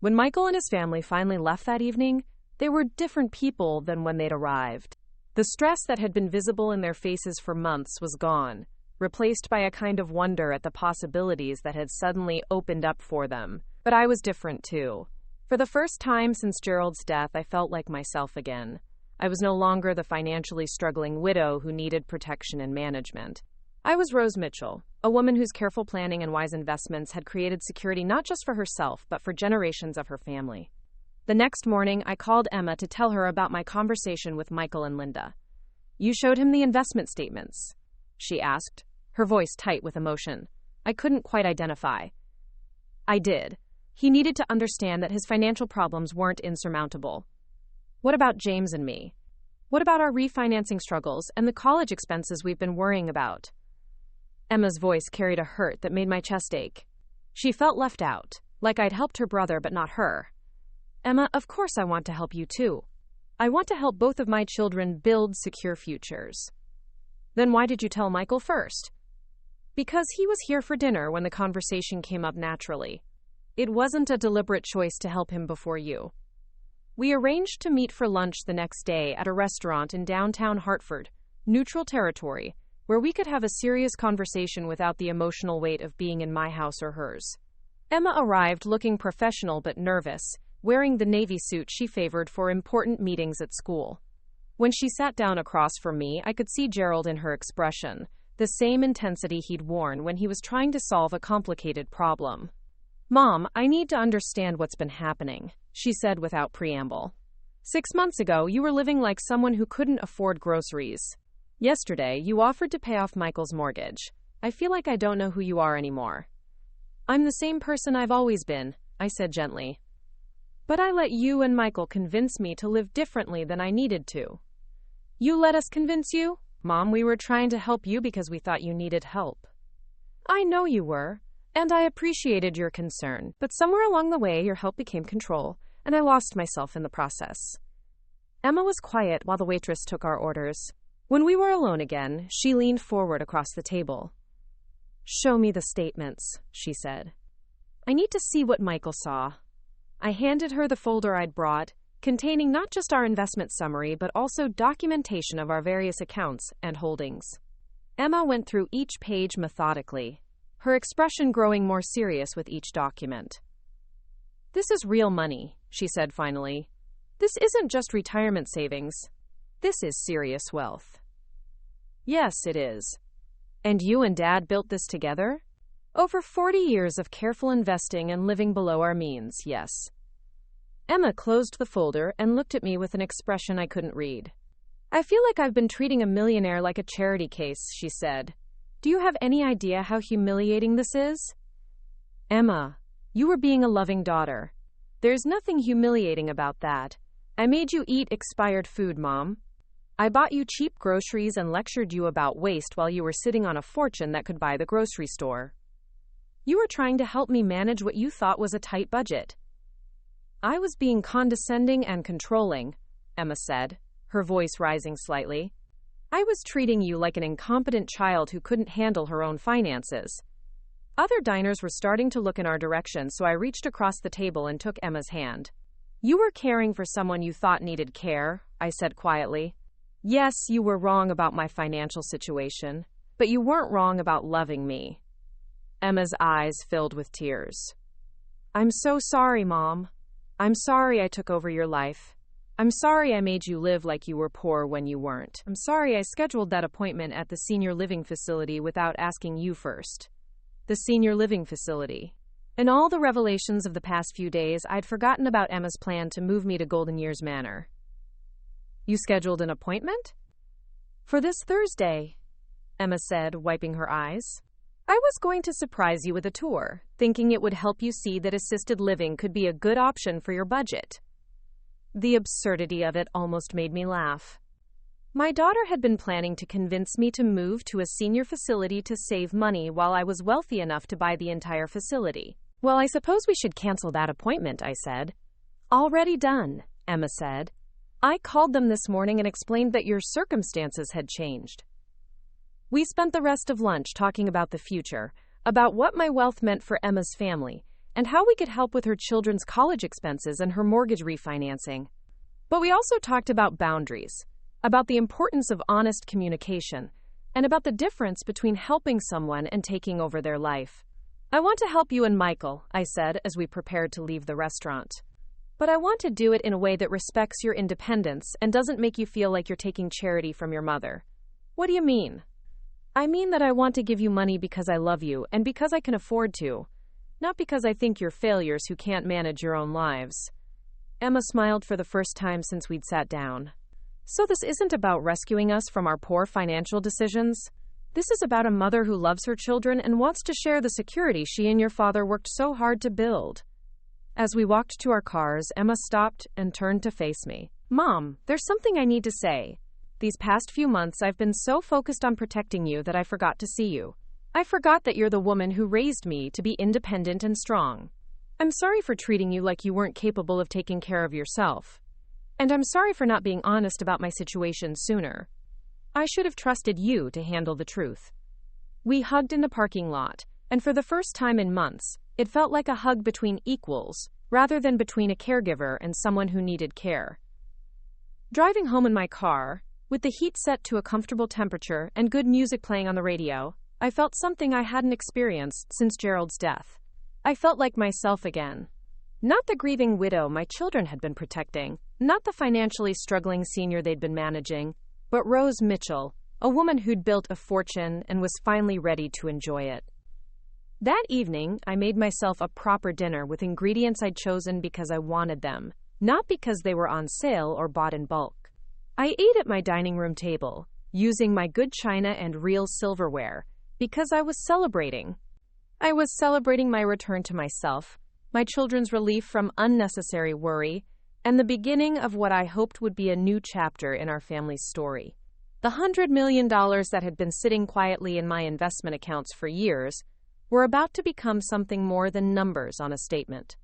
When Michael and his family finally left that evening, they were different people than when they'd arrived. The stress that had been visible in their faces for months was gone, replaced by a kind of wonder at the possibilities that had suddenly opened up for them. But I was different too. For the first time since Gerald's death, I felt like myself again. I was no longer the financially struggling widow who needed protection and management. I was Rose Mitchell, a woman whose careful planning and wise investments had created security not just for herself, but for generations of her family. The next morning, I called Emma to tell her about my conversation with Michael and Linda. You showed him the investment statements, she asked, her voice tight with emotion. I couldn't quite identify. I did. He needed to understand that his financial problems weren't insurmountable. What about James and me? What about our refinancing struggles and the college expenses we've been worrying about? Emma's voice carried a hurt that made my chest ache. She felt left out, like I'd helped her brother but not her. Emma, of course I want to help you too. I want to help both of my children build secure futures. Then why did you tell Michael first? Because he was here for dinner when the conversation came up naturally. It wasn't a deliberate choice to help him before you. We arranged to meet for lunch the next day at a restaurant in downtown Hartford, neutral territory, where we could have a serious conversation without the emotional weight of being in my house or hers. Emma arrived looking professional but nervous, wearing the navy suit she favored for important meetings at school. When she sat down across from me, I could see Gerald in her expression, the same intensity he'd worn when he was trying to solve a complicated problem. Mom, I need to understand what's been happening, she said without preamble. 6 months ago, you were living like someone who couldn't afford groceries. Yesterday, you offered to pay off Michael's mortgage. I feel like I don't know who you are anymore. I'm the same person I've always been, I said gently. But I let you and Michael convince me to live differently than I needed to. You let us convince you? Mom, we were trying to help you because we thought you needed help. I know you were, and I appreciated your concern, but somewhere along the way your help became control, and I lost myself in the process. Emma was quiet while the waitress took our orders. When we were alone again, she leaned forward across the table. Show me the statements, she said. I need to see what Michael saw. I handed her the folder I'd brought, containing not just our investment summary, but also documentation of our various accounts and holdings. Emma went through each page methodically, her expression growing more serious with each document. This is real money, she said finally. This isn't just retirement savings. This is serious wealth. Yes, it is. And you and Dad built this together? Over 40 years of careful investing and living below our means, yes. Emma closed the folder and looked at me with an expression I couldn't read. I feel like I've been treating a millionaire like a charity case, she said. Do you have any idea how humiliating this is? Emma, you were being a loving daughter. There's nothing humiliating about that. I made you eat expired food, Mom. I bought you cheap groceries and lectured you about waste while you were sitting on a fortune that could buy the grocery store. You were trying to help me manage what you thought was a tight budget. I was being condescending and controlling, Emma said, her voice rising slightly. I was treating you like an incompetent child who couldn't handle her own finances. Other diners were starting to look in our direction, so I reached across the table and took Emma's hand. You were caring for someone you thought needed care, I said quietly. Yes, you were wrong about my financial situation, but you weren't wrong about loving me. Emma's eyes filled with tears. I'm so sorry, Mom. I'm sorry I took over your life. I'm sorry I made you live like you were poor when you weren't. I'm sorry I scheduled that appointment at the senior living facility without asking you first. The senior living facility. In all the revelations of the past few days, I'd forgotten about Emma's plan to move me to Golden Years Manor. You scheduled an appointment? For this Thursday, Emma said, wiping her eyes. I was going to surprise you with a tour, thinking it would help you see that assisted living could be a good option for your budget. The absurdity of it almost made me laugh. My daughter had been planning to convince me to move to a senior facility to save money while I was wealthy enough to buy the entire facility. Well, I suppose we should cancel that appointment, I said. Already done, Emma said. I called them this morning and explained that your circumstances had changed. We spent the rest of lunch talking about the future, about what my wealth meant for Emma's family, and how we could help with her children's college expenses and her mortgage refinancing. But we also talked about boundaries, about the importance of honest communication, and about the difference between helping someone and taking over their life. I want to help you and Michael, I said as we prepared to leave the restaurant. But I want to do it in a way that respects your independence and doesn't make you feel like you're taking charity from your mother. What do you mean? I mean that I want to give you money because I love you and because I can afford to, not because I think you're failures who can't manage your own lives. Emma smiled for the first time since we'd sat down. So this isn't about rescuing us from our poor financial decisions? This is about a mother who loves her children and wants to share the security she and your father worked so hard to build. As we walked to our cars, Emma stopped and turned to face me. Mom, there's something I need to say. These past few months I've been so focused on protecting you that I forgot to see you. I forgot that you're the woman who raised me to be independent and strong. I'm sorry for treating you like you weren't capable of taking care of yourself. And I'm sorry for not being honest about my situation sooner. I should have trusted you to handle the truth. We hugged in the parking lot, and for the first time in months, it felt like a hug between equals, rather than between a caregiver and someone who needed care. Driving home in my car, with the heat set to a comfortable temperature and good music playing on the radio, I felt something I hadn't experienced since Gerald's death. I felt like myself again. Not the grieving widow my children had been protecting, not the financially struggling senior they'd been managing, but Rose Mitchell, a woman who'd built a fortune and was finally ready to enjoy it. That evening, I made myself a proper dinner with ingredients I'd chosen because I wanted them, not because they were on sale or bought in bulk. I ate at my dining room table, using my good china and real silverware, because I was celebrating. I was celebrating my return to myself, my children's relief from unnecessary worry, and the beginning of what I hoped would be a new chapter in our family's story. The $100 million that had been sitting quietly in my investment accounts for years were about to become something more than numbers on a statement.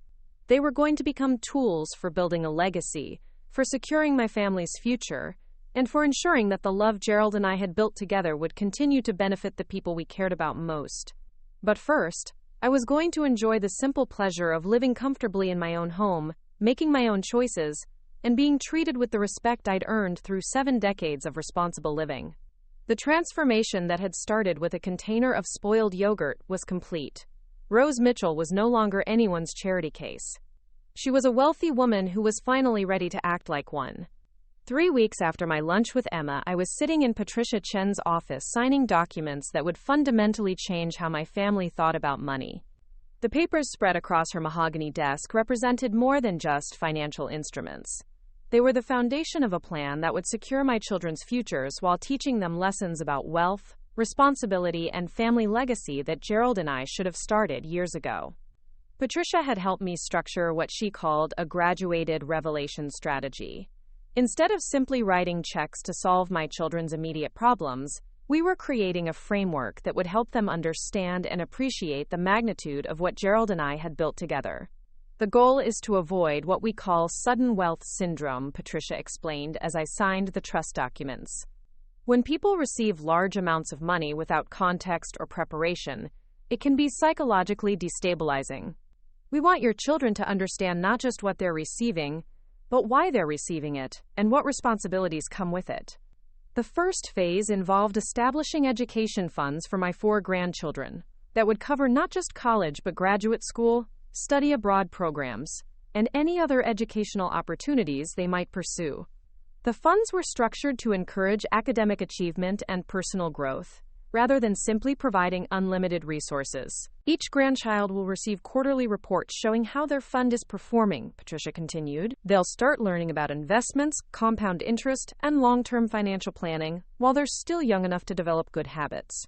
They were going to become tools for building a legacy, for securing my family's future, and for ensuring that the love Gerald and I had built together would continue to benefit the people we cared about most. But first, I was going to enjoy the simple pleasure of living comfortably in my own home, making my own choices, and being treated with the respect I'd earned through 7 decades of responsible living. The transformation that had started with a container of spoiled yogurt was complete. Rose Mitchell was no longer anyone's charity case. She was a wealthy woman who was finally ready to act like one. 3 weeks after my lunch with Emma, I was sitting in Patricia Chen's office signing documents that would fundamentally change how my family thought about money. The papers spread across her mahogany desk represented more than just financial instruments. They were the foundation of a plan that would secure my children's futures while teaching them lessons about wealth, responsibility, and family legacy that Gerald and I should have started years ago. Patricia had helped me structure what she called a graduated revelation strategy. Instead of simply writing checks to solve my children's immediate problems, we were creating a framework that would help them understand and appreciate the magnitude of what Gerald and I had built together. The goal is to avoid what we call sudden wealth syndrome, Patricia explained as I signed the trust documents. When people receive large amounts of money without context or preparation, it can be psychologically destabilizing. We want your children to understand not just what they're receiving, but why they're receiving it, and what responsibilities come with it. The first phase involved establishing education funds for my 4 grandchildren that would cover not just college but graduate school, study abroad programs, and any other educational opportunities they might pursue. The funds were structured to encourage academic achievement and personal growth, rather than simply providing unlimited resources. Each grandchild will receive quarterly reports showing how their fund is performing, Patricia continued. They'll start learning about investments, compound interest, and long-term financial planning while they're still young enough to develop good habits.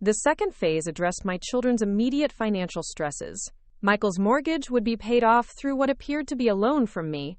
The second phase addressed my children's immediate financial stresses. Michael's mortgage would be paid off through what appeared to be a loan from me,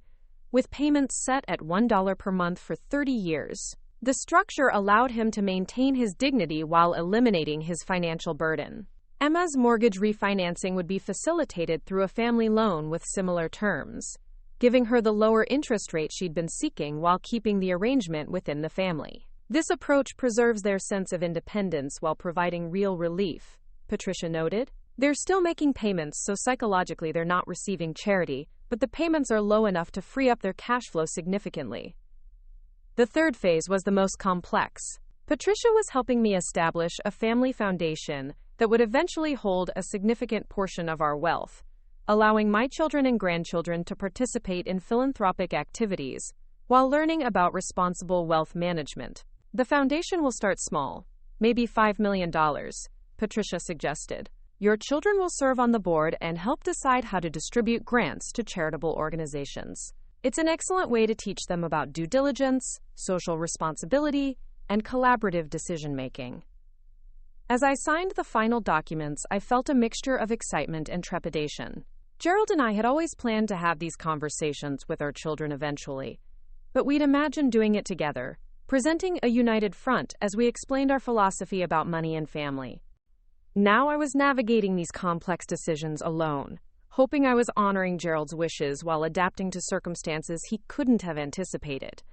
with payments set at $1 per month for 30 years. The structure allowed him to maintain his dignity while eliminating his financial burden. Emma's mortgage refinancing would be facilitated through a family loan with similar terms, giving her the lower interest rate she'd been seeking while keeping the arrangement within the family. This approach preserves their sense of independence while providing real relief, Patricia noted. They're still making payments, so psychologically they're not receiving charity, but the payments are low enough to free up their cash flow significantly. The third phase was the most complex. Patricia was helping me establish a family foundation that would eventually hold a significant portion of our wealth, allowing my children and grandchildren to participate in philanthropic activities while learning about responsible wealth management. The foundation will start small, maybe $5 million, Patricia suggested. Your children will serve on the board and help decide how to distribute grants to charitable organizations. It's an excellent way to teach them about due diligence, social responsibility, and collaborative decision-making. As I signed the final documents, I felt a mixture of excitement and trepidation. Gerald and I had always planned to have these conversations with our children eventually, but we'd imagined doing it together, presenting a united front as we explained our philosophy about money and family. Now I was navigating these complex decisions alone, hoping I was honoring Gerald's wishes while adapting to circumstances he couldn't have anticipated.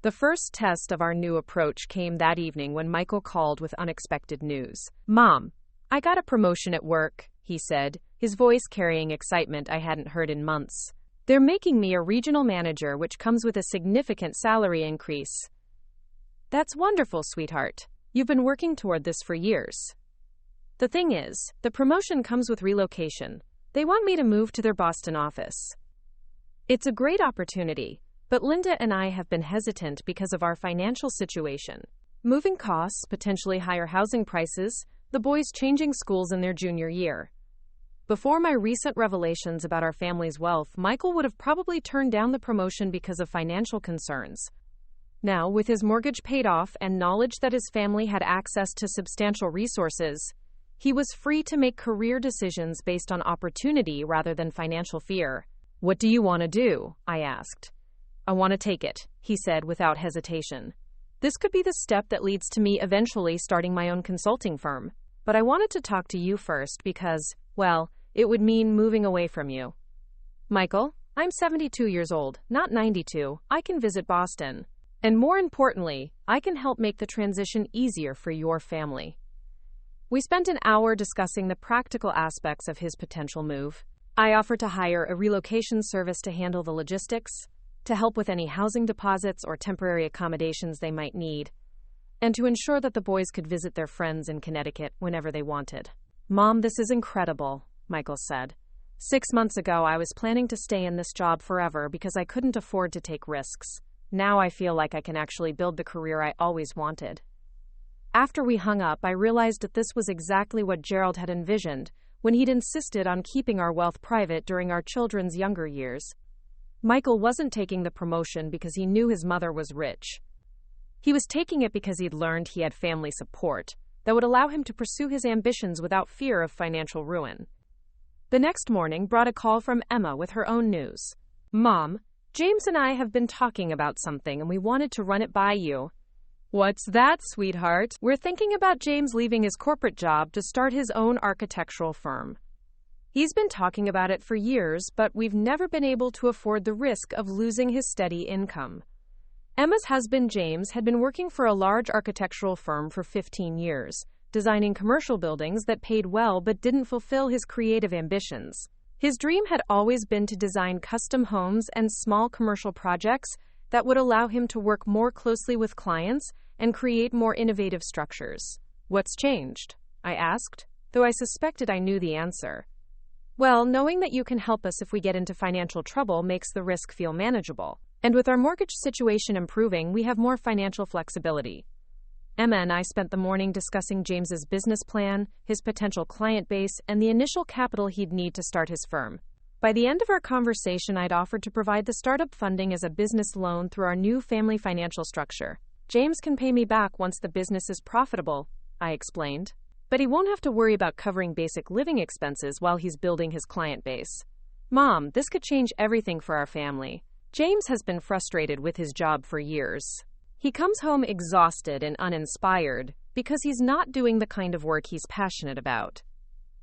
The first test of our new approach came that evening when Michael called with unexpected news. "Mom, I got a promotion at work," he said, his voice carrying excitement I hadn't heard in months. "They're making me a regional manager, which comes with a significant salary increase." "That's wonderful, sweetheart. You've been working toward this for years." "The thing is, the promotion comes with relocation. They want me to move to their Boston office." "It's a great opportunity, but Linda and I have been hesitant because of our financial situation. Moving costs, potentially higher housing prices, the boys changing schools in their junior year." Before my recent revelations about our family's wealth, Michael would have probably turned down the promotion because of financial concerns. Now, with his mortgage paid off and knowledge that his family had access to substantial resources, he was free to make career decisions based on opportunity rather than financial fear. "What do you want to do?" I asked. "I want to take it," he said without hesitation. "This could be the step that leads to me eventually starting my own consulting firm. But I wanted to talk to you first because, well, it would mean moving away from you." "Michael, I'm 72 years old, not 92. I can visit Boston. And more importantly, I can help make the transition easier for your family." We spent an hour discussing the practical aspects of his potential move. I offered to hire a relocation service to handle the logistics, to help with any housing deposits or temporary accommodations they might need, and to ensure that the boys could visit their friends in Connecticut whenever they wanted. "Mom, this is incredible," Michael said. 6 months ago, I was planning to stay in this job forever because I couldn't afford to take risks. Now I feel like I can actually build the career I always wanted. After we hung up, I realized that this was exactly what Gerald had envisioned when he'd insisted on keeping our wealth private during our children's younger years. Michael wasn't taking the promotion because he knew his mother was rich. He was taking it because he'd learned he had family support that would allow him to pursue his ambitions without fear of financial ruin. The next morning brought a call from Emma with her own news. "Mom, James and I have been talking about something and we wanted to run it by you." "What's that, sweetheart?" "We're thinking about James leaving his corporate job to start his own architectural firm. He's been talking about it for years, but we've never been able to afford the risk of losing his steady income." Emma's husband, James, had been working for a large architectural firm for 15 years, designing commercial buildings that paid well but didn't fulfill his creative ambitions. His dream had always been to design custom homes and small commercial projects that would allow him to work more closely with clients and create more innovative structures. "What's changed?" I asked, though I suspected I knew the answer. "Well, knowing that you can help us if we get into financial trouble makes the risk feel manageable. And with our mortgage situation improving, we have more financial flexibility." Emma and I spent the morning discussing James's business plan, his potential client base, and the initial capital he'd need to start his firm. By the end of our conversation, I'd offered to provide the startup funding as a business loan through our new family financial structure. "James can pay me back once the business is profitable," I explained. "But he won't have to worry about covering basic living expenses while he's building his client base." "Mom, this could change everything for our family. James has been frustrated with his job for years. He comes home exhausted and uninspired because he's not doing the kind of work he's passionate about."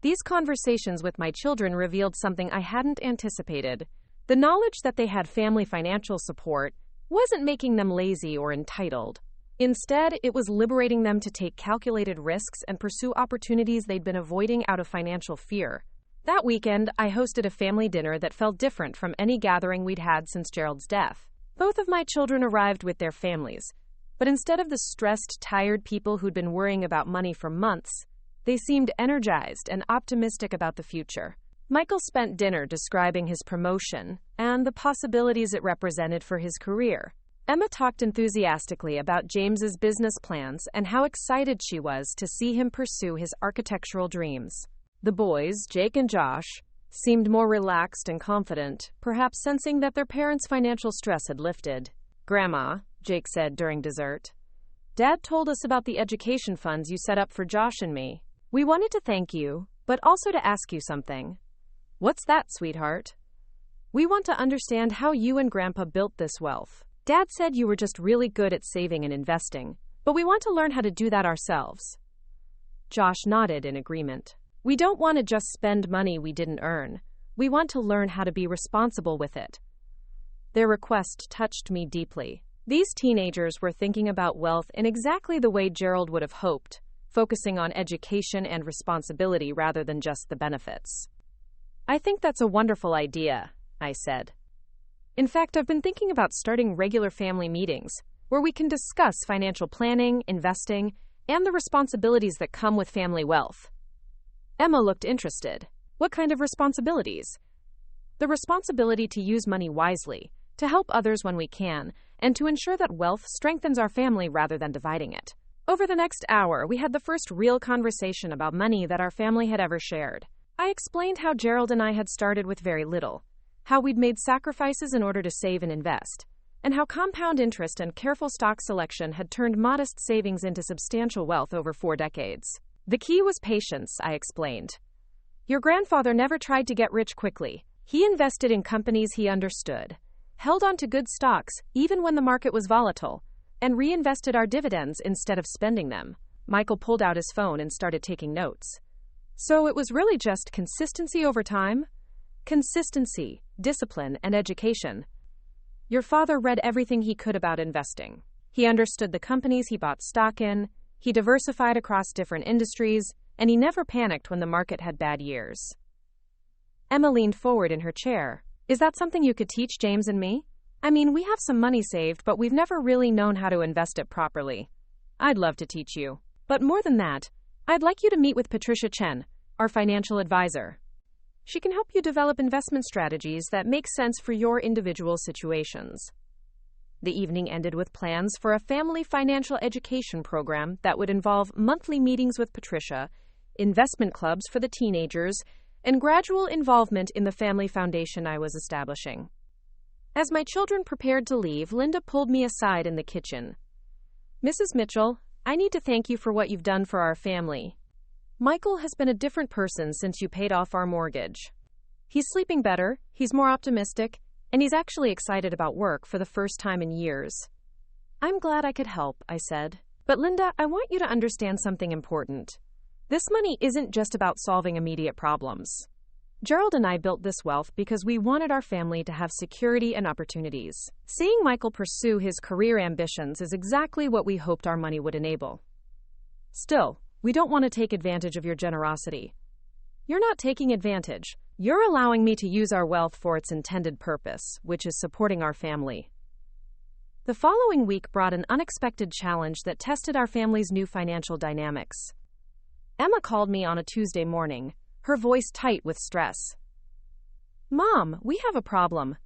These conversations with my children revealed something I hadn't anticipated. The knowledge that they had family financial support wasn't making them lazy or entitled. Instead, it was liberating them to take calculated risks and pursue opportunities they'd been avoiding out of financial fear. That weekend, I hosted a family dinner that felt different from any gathering we'd had since Gerald's death. Both of my children arrived with their families, but instead of the stressed, tired people who'd been worrying about money for months, they seemed energized and optimistic about the future. Michael spent dinner describing his promotion and the possibilities it represented for his career. Emma talked enthusiastically about James's business plans and how excited she was to see him pursue his architectural dreams. The boys, Jake and Josh, seemed more relaxed and confident, perhaps sensing that their parents' financial stress had lifted. "Grandma," Jake said during dessert, "Dad told us about the education funds you set up for Josh and me. We wanted to thank you, but also to ask you something." "What's that, sweetheart?" We want to understand how you and Grandpa built this wealth. Dad said you were just really good at saving and investing, but we want to learn how to do that ourselves. Josh nodded in agreement. We don't want to just spend money we didn't earn. We want to learn how to be responsible with it. Their request touched me deeply. These teenagers were thinking about wealth in exactly the way Gerald would have hoped, focusing on education and responsibility rather than just the benefits. I think that's a wonderful idea, I said. In fact, I've been thinking about starting regular family meetings where we can discuss financial planning, investing, and the responsibilities that come with family wealth. Emma looked interested. What kind of responsibilities? The responsibility to use money wisely, to help others when we can, and to ensure that wealth strengthens our family rather than dividing it. Over the next hour, we had the first real conversation about money that our family had ever shared. I explained how Gerald and I had started with very little, how we'd made sacrifices in order to save and invest, and how compound interest and careful stock selection had turned modest savings into substantial wealth over 4 decades. The key was patience, I explained. Your grandfather never tried to get rich quickly. He invested in companies he understood, held on to good stocks even when the market was volatile, and reinvested our dividends instead of spending them. Michael pulled out his phone and started taking notes. So it was really just consistency over time? Consistency, discipline, and education. Your father read everything he could about investing. He understood the companies he bought stock in, he diversified across different industries, and he never panicked when the market had bad years. Emma leaned forward in her chair. Is that something you could teach James and me? I mean, we have some money saved, but we've never really known how to invest it properly. I'd love to teach you. But more than that, I'd like you to meet with Patricia Chen, our financial advisor. She can help you develop investment strategies that make sense for your individual situations. The evening ended with plans for a family financial education program that would involve monthly meetings with Patricia, investment clubs for the teenagers, and gradual involvement in the family foundation I was establishing. As my children prepared to leave, Linda pulled me aside in the kitchen. Mrs. Mitchell, I need to thank you for what you've done for our family. Michael has been a different person since you paid off our mortgage. He's sleeping better, he's more optimistic, and he's actually excited about work for the first time in years. I'm glad I could help, I said. But Linda, I want you to understand something important. This money isn't just about solving immediate problems. Gerald and I built this wealth because we wanted our family to have security and opportunities. Seeing Michael pursue his career ambitions is exactly what we hoped our money would enable. Still, we don't want to take advantage of your generosity. You're not taking advantage. You're allowing me to use our wealth for its intended purpose, which is supporting our family. The following week brought an unexpected challenge that tested our family's new financial dynamics. Emma called me on a Tuesday morning, her voice tight with stress. Mom, we have a problem.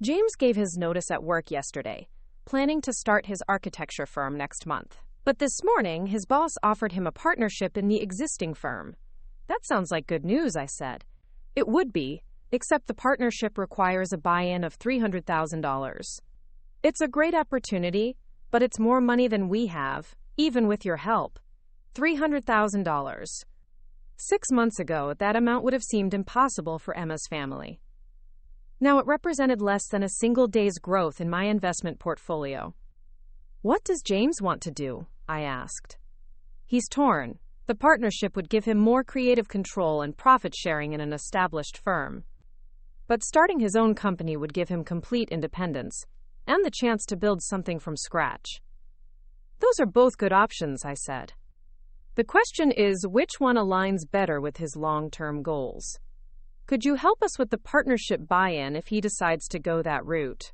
James gave his notice at work yesterday, planning to start his architecture firm next month. But this morning, his boss offered him a partnership in the existing firm. That sounds like good news, I said. It would be, except the partnership requires a buy-in of $300,000. It's a great opportunity, but it's more money than we have, even with your help. $300,000. 6 months ago, that amount would have seemed impossible for Emma's family. Now it represented less than a single day's growth in my investment portfolio. What does James want to do? I asked. He's torn. The partnership would give him more creative control and profit sharing in an established firm. But starting his own company would give him complete independence and the chance to build something from scratch. Those are both good options, I said. The question is, which one aligns better with his long-term goals? Could you help us with the partnership buy-in if he decides to go that route?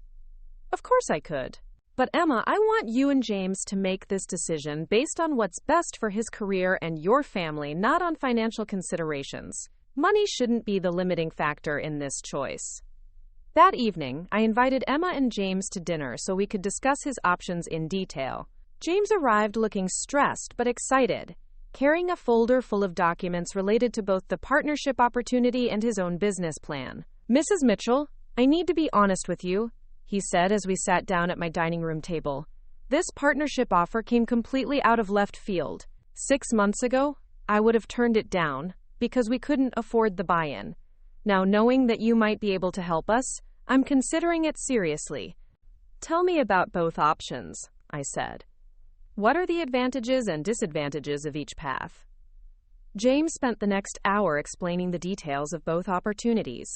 Of course I could. But Emma, I want you and James to make this decision based on what's best for his career and your family, not on financial considerations. Money shouldn't be the limiting factor in this choice. That evening, I invited Emma and James to dinner so we could discuss his options in detail. James arrived looking stressed but excited, carrying a folder full of documents related to both the partnership opportunity and his own business plan. Mrs. Mitchell, I need to be honest with you, he said as we sat down at my dining room table. This partnership offer came completely out of left field. 6 months ago, I would have turned it down because we couldn't afford the buy-in. Now, knowing that you might be able to help us, I'm considering it seriously. Tell me about both options, I said. What are the advantages and disadvantages of each path? James spent the next hour explaining the details of both opportunities.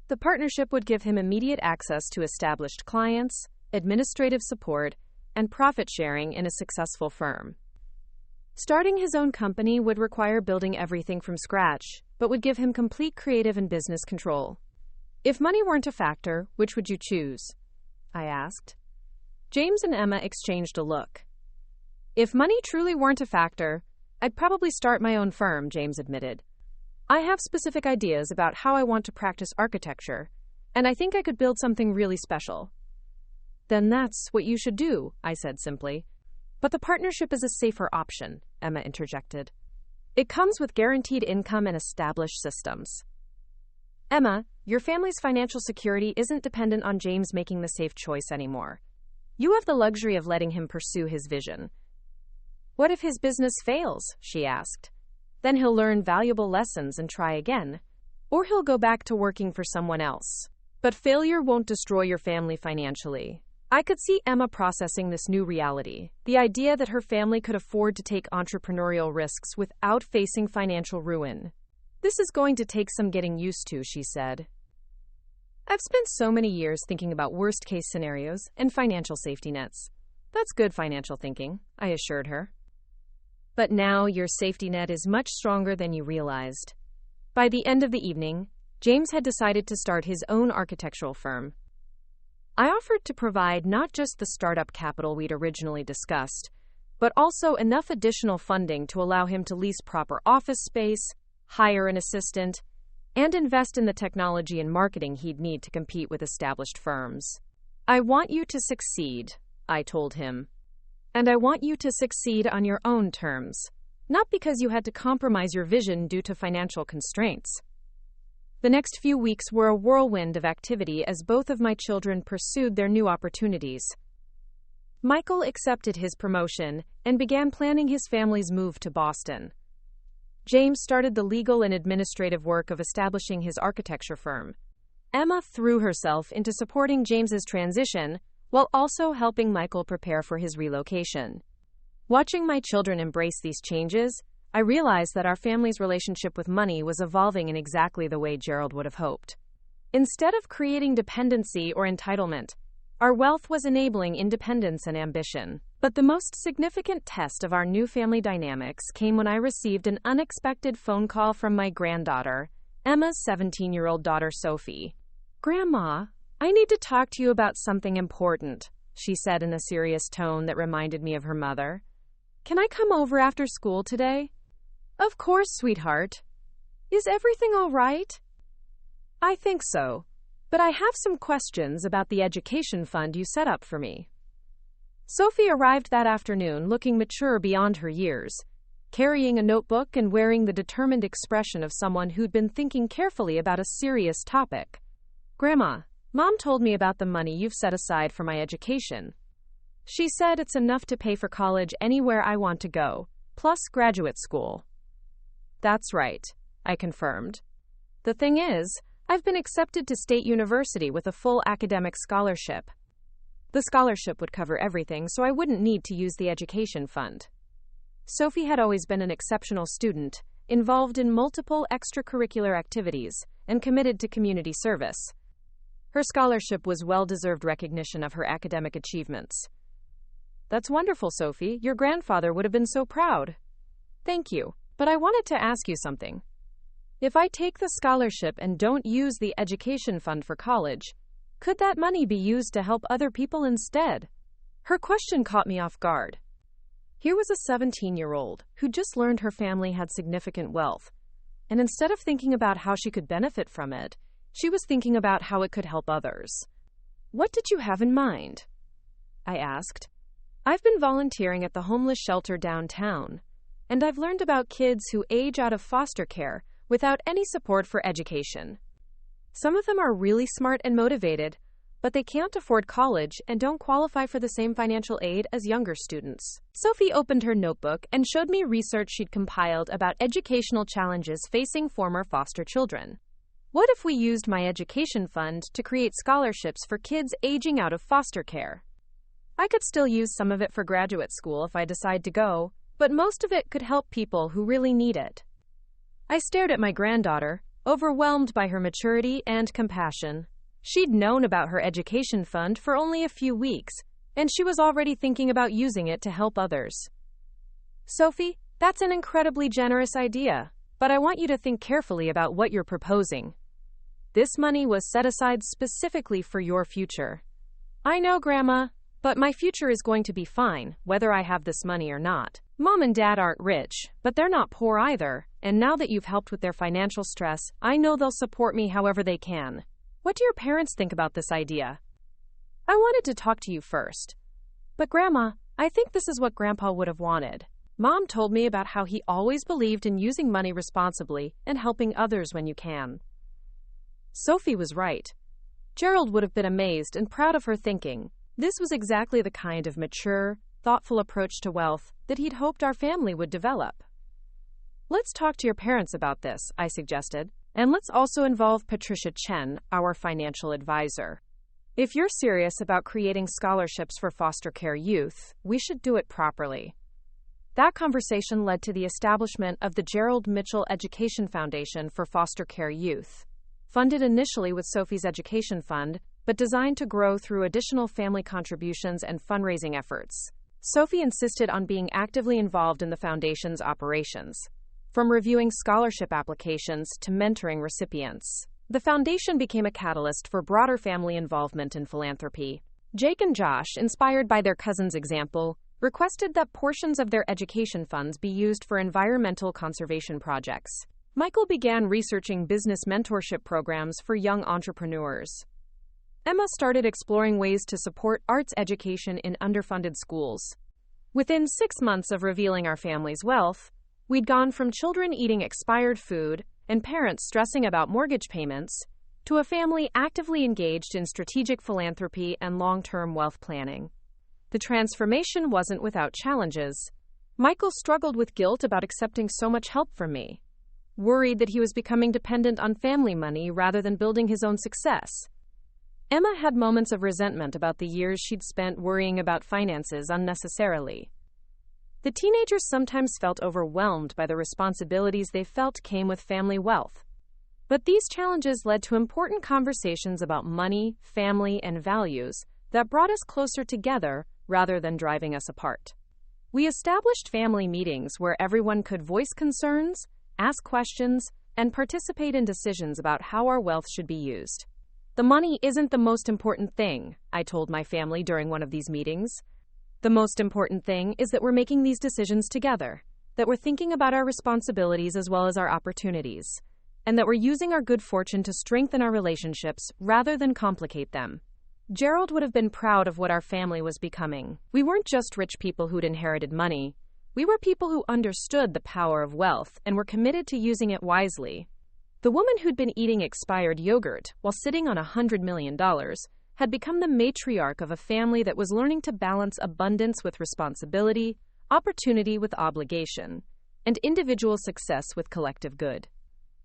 The partnership would give him immediate access to established clients, administrative support, and profit sharing in a successful firm. Starting his own company would require building everything from scratch, but would give him complete creative and business control. If money weren't a factor, which would you choose? I asked. James and Emma exchanged a look. If money truly weren't a factor, I'd probably start my own firm, James admitted. I have specific ideas about how I want to practice architecture, and I think I could build something really special. Then that's what you should do, I said simply. But the partnership is a safer option, Emma interjected. It comes with guaranteed income and established systems. Emma, your family's financial security isn't dependent on James making the safe choice anymore. You have the luxury of letting him pursue his vision. What if his business fails? She asked. Then he'll learn valuable lessons and try again. Or he'll go back to working for someone else. But failure won't destroy your family financially. I could see Emma processing this new reality, the idea that her family could afford to take entrepreneurial risks without facing financial ruin. This is going to take some getting used to, she said. I've spent so many years thinking about worst-case scenarios and financial safety nets. That's good financial thinking, I assured her. But now your safety net is much stronger than you realized. By the end of the evening, James had decided to start his own architectural firm. I offered to provide not just the startup capital we'd originally discussed, but also enough additional funding to allow him to lease proper office space, hire an assistant, and invest in the technology and marketing he'd need to compete with established firms. I want you to succeed, I told him. And I want you to succeed on your own terms, not because you had to compromise your vision due to financial constraints. The next few weeks were a whirlwind of activity as both of my children pursued their new opportunities. Michael accepted his promotion and began planning his family's move to Boston. James started the legal and administrative work of establishing his architecture firm. Emma threw herself into supporting James's transition while also helping Michael prepare for his relocation. Watching my children embrace these changes, I realized that our family's relationship with money was evolving in exactly the way Gerald would have hoped. Instead of creating dependency or entitlement, our wealth was enabling independence and ambition. But the most significant test of our new family dynamics came when I received an unexpected phone call from my granddaughter, Emma's 17-year-old daughter Sophie. "Grandma, I need to talk to you about something important," she said in a serious tone that reminded me of her mother. "Can I come over after school today?" "Of course, sweetheart. Is everything all right?" "I think so, but I have some questions about the education fund you set up for me." Sophie arrived that afternoon looking mature beyond her years, carrying a notebook and wearing the determined expression of someone who'd been thinking carefully about a serious topic. "Grandma, Mom told me about the money you've set aside for my education. She said it's enough to pay for college anywhere I want to go, plus graduate school." "That's right," I confirmed. "The thing is, I've been accepted to State University with a full academic scholarship. The scholarship would cover everything, so I wouldn't need to use the education fund." Sophie had always been an exceptional student, involved in multiple extracurricular activities, and committed to community service. Her scholarship was well-deserved recognition of her academic achievements. "That's wonderful, Sophie. Your grandfather would have been so proud." "Thank you, but I wanted to ask you something. If I take the scholarship and don't use the education fund for college, could that money be used to help other people instead?" Her question caught me off guard. Here was a 17-year-old who just learned her family had significant wealth, and instead of thinking about how she could benefit from it, she was thinking about how it could help others. "What did you have in mind?" I asked. "I've been volunteering at the homeless shelter downtown, and I've learned about kids who age out of foster care without any support for education. Some of them are really smart and motivated, but they can't afford college and don't qualify for the same financial aid as younger students." Sophie opened her notebook and showed me research she'd compiled about educational challenges facing former foster children. What if we used my education fund to create scholarships for kids aging out of foster care? I could still use some of it for graduate school if I decide to go, but most of it could help people who really need it. I stared at my granddaughter, overwhelmed by her maturity and compassion. She'd known about her education fund for only a few weeks, and she was already thinking about using it to help others. Sophie, that's an incredibly generous idea, but I want you to think carefully about what you're proposing. This money was set aside specifically for your future. I know, Grandma, but my future is going to be fine, whether I have this money or not. Mom and Dad aren't rich, but they're not poor either, and now that you've helped with their financial stress, I know they'll support me however they can. What do your parents think about this idea? I wanted to talk to you first. But Grandma, I think this is what Grandpa would have wanted. Mom told me about how he always believed in using money responsibly and helping others when you can. Sophie was right. Gerald would have been amazed and proud of her thinking. This was exactly the kind of mature, thoughtful approach to wealth that he'd hoped our family would develop. Let's talk to your parents about this, I suggested, and let's also involve Patricia Chen, our financial advisor. If you're serious about creating scholarships for foster care youth, we should do it properly. That conversation led to the establishment of the Gerald Mitchell Education Foundation for Foster Care Youth. Funded initially with Sophie's education fund, but designed to grow through additional family contributions and fundraising efforts. Sophie insisted on being actively involved in the foundation's operations, from reviewing scholarship applications to mentoring recipients. The foundation became a catalyst for broader family involvement in philanthropy. Jake and Josh, inspired by their cousin's example, requested that portions of their education funds be used for environmental conservation projects. Michael began researching business mentorship programs for young entrepreneurs. Emma started exploring ways to support arts education in underfunded schools. Within 6 months of revealing our family's wealth, we'd gone from children eating expired food and parents stressing about mortgage payments to a family actively engaged in strategic philanthropy and long-term wealth planning. The transformation wasn't without challenges. Michael struggled with guilt about accepting so much help from me, worried that he was becoming dependent on family money rather than building his own success. Emma had moments of resentment about the years she'd spent worrying about finances unnecessarily. The teenagers sometimes felt overwhelmed by the responsibilities they felt came with family wealth. But these challenges led to important conversations about money, family, and values that brought us closer together rather than driving us apart. We established family meetings where everyone could voice concerns, ask questions, and participate in decisions about how our wealth should be used. The money isn't the most important thing, I told my family during one of these meetings. The most important thing is that we're making these decisions together, that we're thinking about our responsibilities as well as our opportunities, and that we're using our good fortune to strengthen our relationships rather than complicate them. Gerald would have been proud of what our family was becoming. We weren't just rich people who'd inherited money. We were people who understood the power of wealth and were committed to using it wisely. The woman who'd been eating expired yogurt while sitting on $100 million had become the matriarch of a family that was learning to balance abundance with responsibility, opportunity with obligation, and individual success with collective good.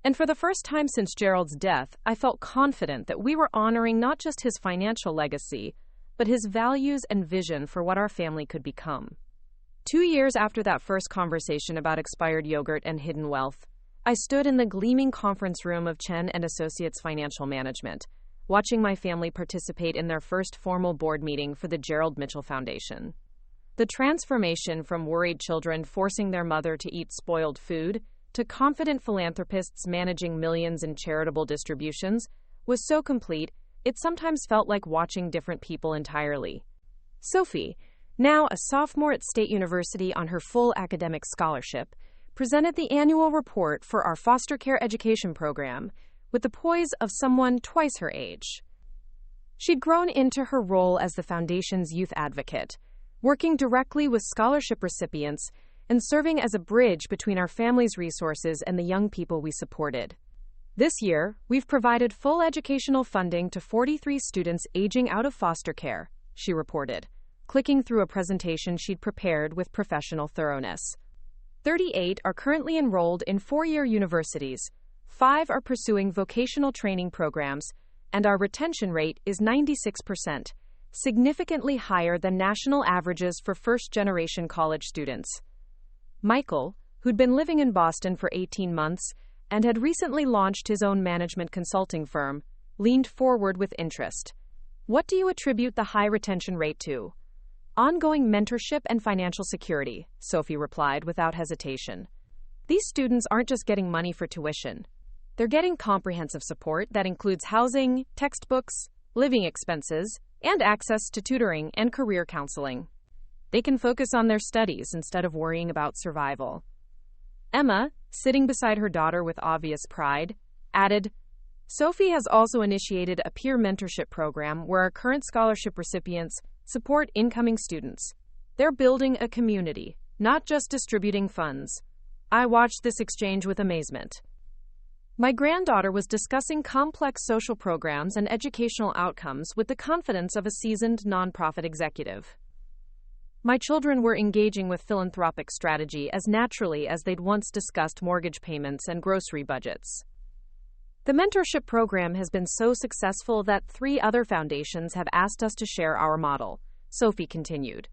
And for the first time since Gerald's death, I felt confident that we were honoring not just his financial legacy, but his values and vision for what our family could become. 2 years after that first conversation about expired yogurt and hidden wealth, I stood in the gleaming conference room of Chen and Associates Financial Management, watching my family participate in their first formal board meeting for the Gerald Mitchell Foundation. The transformation from worried children forcing their mother to eat spoiled food to confident philanthropists managing millions in charitable distributions was so complete, it sometimes felt like watching different people entirely. Sophie, now a sophomore at State University on her full academic scholarship, presented the annual report for our foster care education program with the poise of someone twice her age. She'd grown into her role as the foundation's youth advocate, working directly with scholarship recipients and serving as a bridge between our family's resources and the young people we supported. This year, we've provided full educational funding to 43 students aging out of foster care, she reported, clicking through a presentation she'd prepared with professional thoroughness. 38 are currently enrolled in four-year universities, 5 are pursuing vocational training programs, and our retention rate is 96%, significantly higher than national averages for first-generation college students. Michael, who'd been living in Boston for 18 months and had recently launched his own management consulting firm, leaned forward with interest. What do you attribute the high retention rate to? Ongoing mentorship and financial security, Sophie replied without hesitation. These students aren't just getting money for tuition. They're getting comprehensive support that includes housing, textbooks, living expenses, and access to tutoring and career counseling. They can focus on their studies instead of worrying about survival. Emma, sitting beside her daughter with obvious pride, added, Sophie has also initiated a peer mentorship program where our current scholarship recipients support incoming students. They're building a community, not just distributing funds. I watched this exchange with amazement. My granddaughter was discussing complex social programs and educational outcomes with the confidence of a seasoned nonprofit executive. My children were engaging with philanthropic strategy as naturally as they'd once discussed mortgage payments and grocery budgets. The mentorship program has been so successful that 3 other foundations have asked us to share our model, Sophie continued.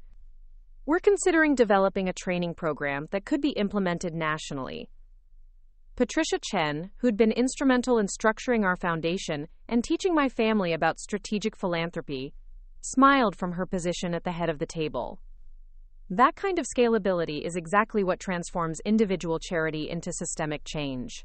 We're considering developing a training program that could be implemented nationally. Patricia Chen, who'd been instrumental in structuring our foundation and teaching my family about strategic philanthropy, smiled from her position at the head of the table. That kind of scalability is exactly what transforms individual charity into systemic change.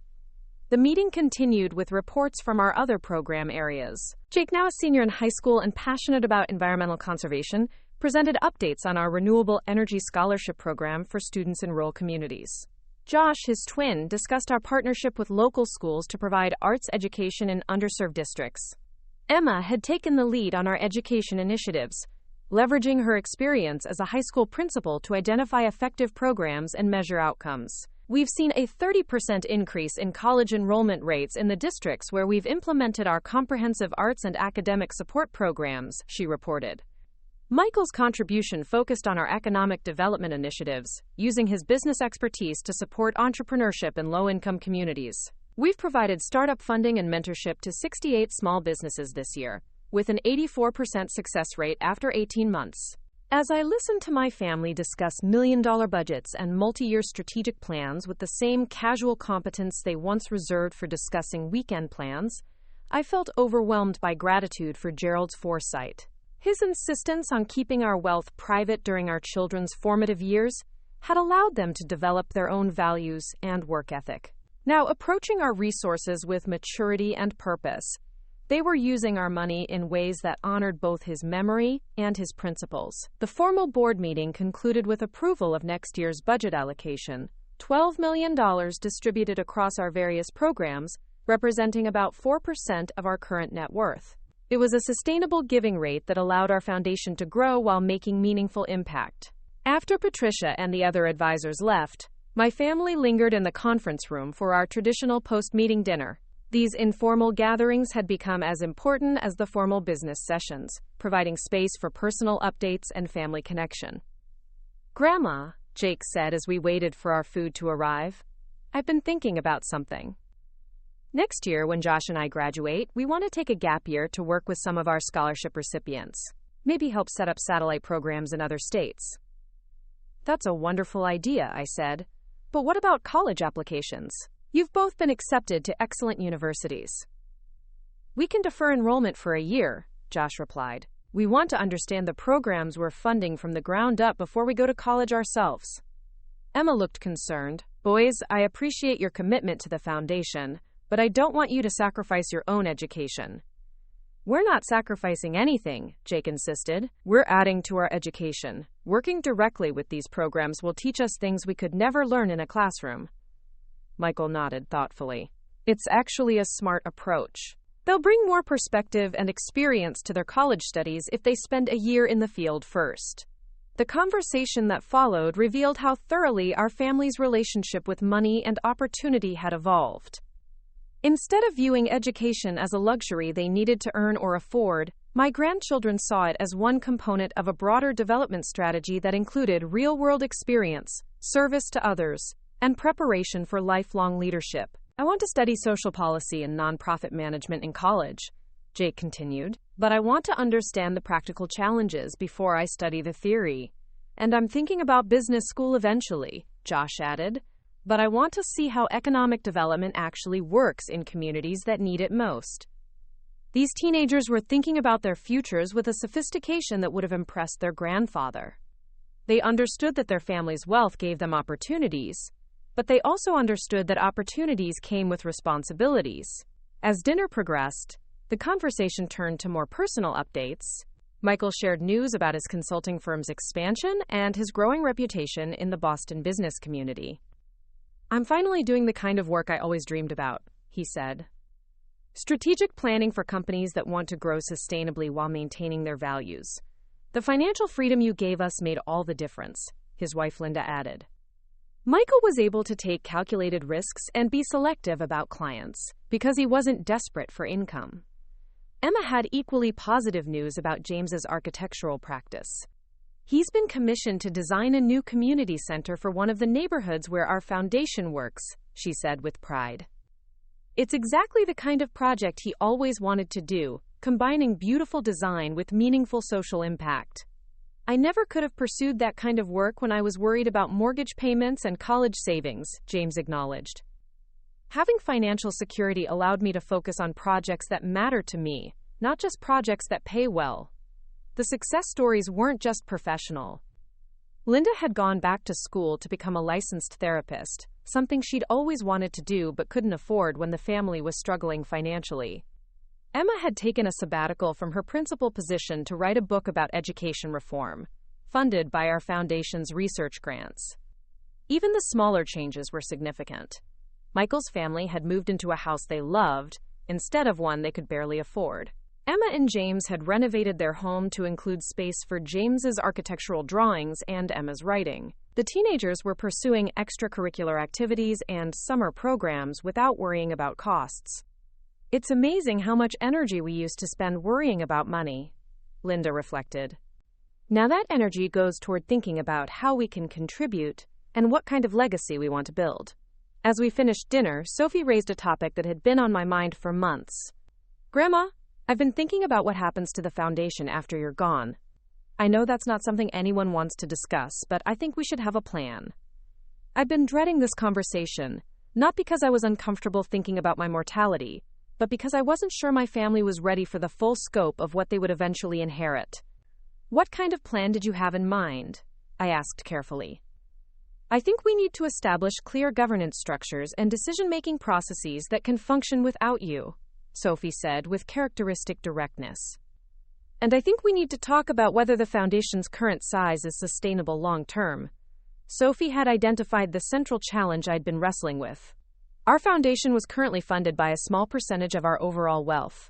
The meeting continued with reports from our other program areas. Jake, now a senior in high school and passionate about environmental conservation, presented updates on our renewable energy scholarship program for students in rural communities. Josh, his twin, discussed our partnership with local schools to provide arts education in underserved districts. Emma had taken the lead on our education initiatives, leveraging her experience as a high school principal to identify effective programs and measure outcomes. We've seen a 30% increase in college enrollment rates in the districts where we've implemented our comprehensive arts and academic support programs, she reported. Michael's contribution focused on our economic development initiatives, using his business expertise to support entrepreneurship in low-income communities. We've provided startup funding and mentorship to 68 small businesses this year, with an 84% success rate after 18 months. As I listened to my family discuss million-dollar budgets and multi-year strategic plans with the same casual competence they once reserved for discussing weekend plans, I felt overwhelmed by gratitude for Gerald's foresight. His insistence on keeping our wealth private during our children's formative years had allowed them to develop their own values and work ethic. Now, approaching our resources with maturity and purpose, they were using our money in ways that honored both his memory and his principles. The formal board meeting concluded with approval of next year's budget allocation, $12 million distributed across our various programs, representing about 4% of our current net worth. It was a sustainable giving rate that allowed our foundation to grow while making meaningful impact. After Patricia and the other advisors left, my family lingered in the conference room for our traditional post-meeting dinner. These informal gatherings had become as important as the formal business sessions, providing space for personal updates and family connection. Grandma, Jake said as we waited for our food to arrive, I've been thinking about something. Next year, when Josh and I graduate, we want to take a gap year to work with some of our scholarship recipients. Maybe help set up satellite programs in other states. That's a wonderful idea, I said. But what about college applications? You've both been accepted to excellent universities. We can defer enrollment for a year, Josh replied. We want to understand the programs we're funding from the ground up before we go to college ourselves. Emma looked concerned. Boys, I appreciate your commitment to the foundation, but I don't want you to sacrifice your own education. We're not sacrificing anything, Jake insisted. We're adding to our education. Working directly with these programs will teach us things we could never learn in a classroom. Michael nodded thoughtfully. It's actually a smart approach. They'll bring more perspective and experience to their college studies if they spend a year in the field first. The conversation that followed revealed how thoroughly our family's relationship with money and opportunity had evolved. Instead of viewing education as a luxury they needed to earn or afford, my grandchildren saw it as one component of a broader development strategy that included real-world experience, service to others, and preparation for lifelong leadership. I want to study social policy and nonprofit management in college, Jake continued, but I want to understand the practical challenges before I study the theory. And I'm thinking about business school eventually, Josh added, but I want to see how economic development actually works in communities that need it most. These teenagers were thinking about their futures with a sophistication that would have impressed their grandfather. They understood that their family's wealth gave them opportunities, but they also understood that opportunities came with responsibilities. As dinner progressed, the conversation turned to more personal updates. Michael shared news about his consulting firm's expansion and his growing reputation in the Boston business community. I'm finally doing the kind of work I always dreamed about, he said. Strategic planning for companies that want to grow sustainably while maintaining their values. The financial freedom you gave us made all the difference, his wife Linda added. Michael was able to take calculated risks and be selective about clients because he wasn't desperate for income. Emma had equally positive news about James's architectural practice. He's been commissioned to design a new community center for one of the neighborhoods where our foundation works, she said with pride. It's exactly the kind of project he always wanted to do, combining beautiful design with meaningful social impact. I never could have pursued that kind of work when I was worried about mortgage payments and college savings, James acknowledged. Having financial security allowed me to focus on projects that matter to me, not just projects that pay well. The success stories weren't just professional. Linda had gone back to school to become a licensed therapist, something she'd always wanted to do but couldn't afford when the family was struggling financially. Emma had taken a sabbatical from her principal position to write a book about education reform, funded by our foundation's research grants. Even the smaller changes were significant. Michael's family had moved into a house they loved, instead of one they could barely afford. Emma and James had renovated their home to include space for James's architectural drawings and Emma's writing. The teenagers were pursuing extracurricular activities and summer programs without worrying about costs. It's amazing how much energy we used to spend worrying about money, Linda reflected. Now that energy goes toward thinking about how we can contribute and what kind of legacy we want to build. As we finished dinner, Sophie raised a topic that had been on my mind for months. Grandma, I've been thinking about what happens to the foundation after you're gone. I know that's not something anyone wants to discuss, but I think we should have a plan. I've been dreading this conversation, not because I was uncomfortable thinking about my mortality, but because I wasn't sure my family was ready for the full scope of what they would eventually inherit. What kind of plan did you have in mind? I asked carefully. I think we need to establish clear governance structures and decision-making processes that can function without you, Sophie said with characteristic directness. And I think we need to talk about whether the foundation's current size is sustainable long-term. Sophie had identified the central challenge I'd been wrestling with. Our foundation was currently funded by a small percentage of our overall wealth.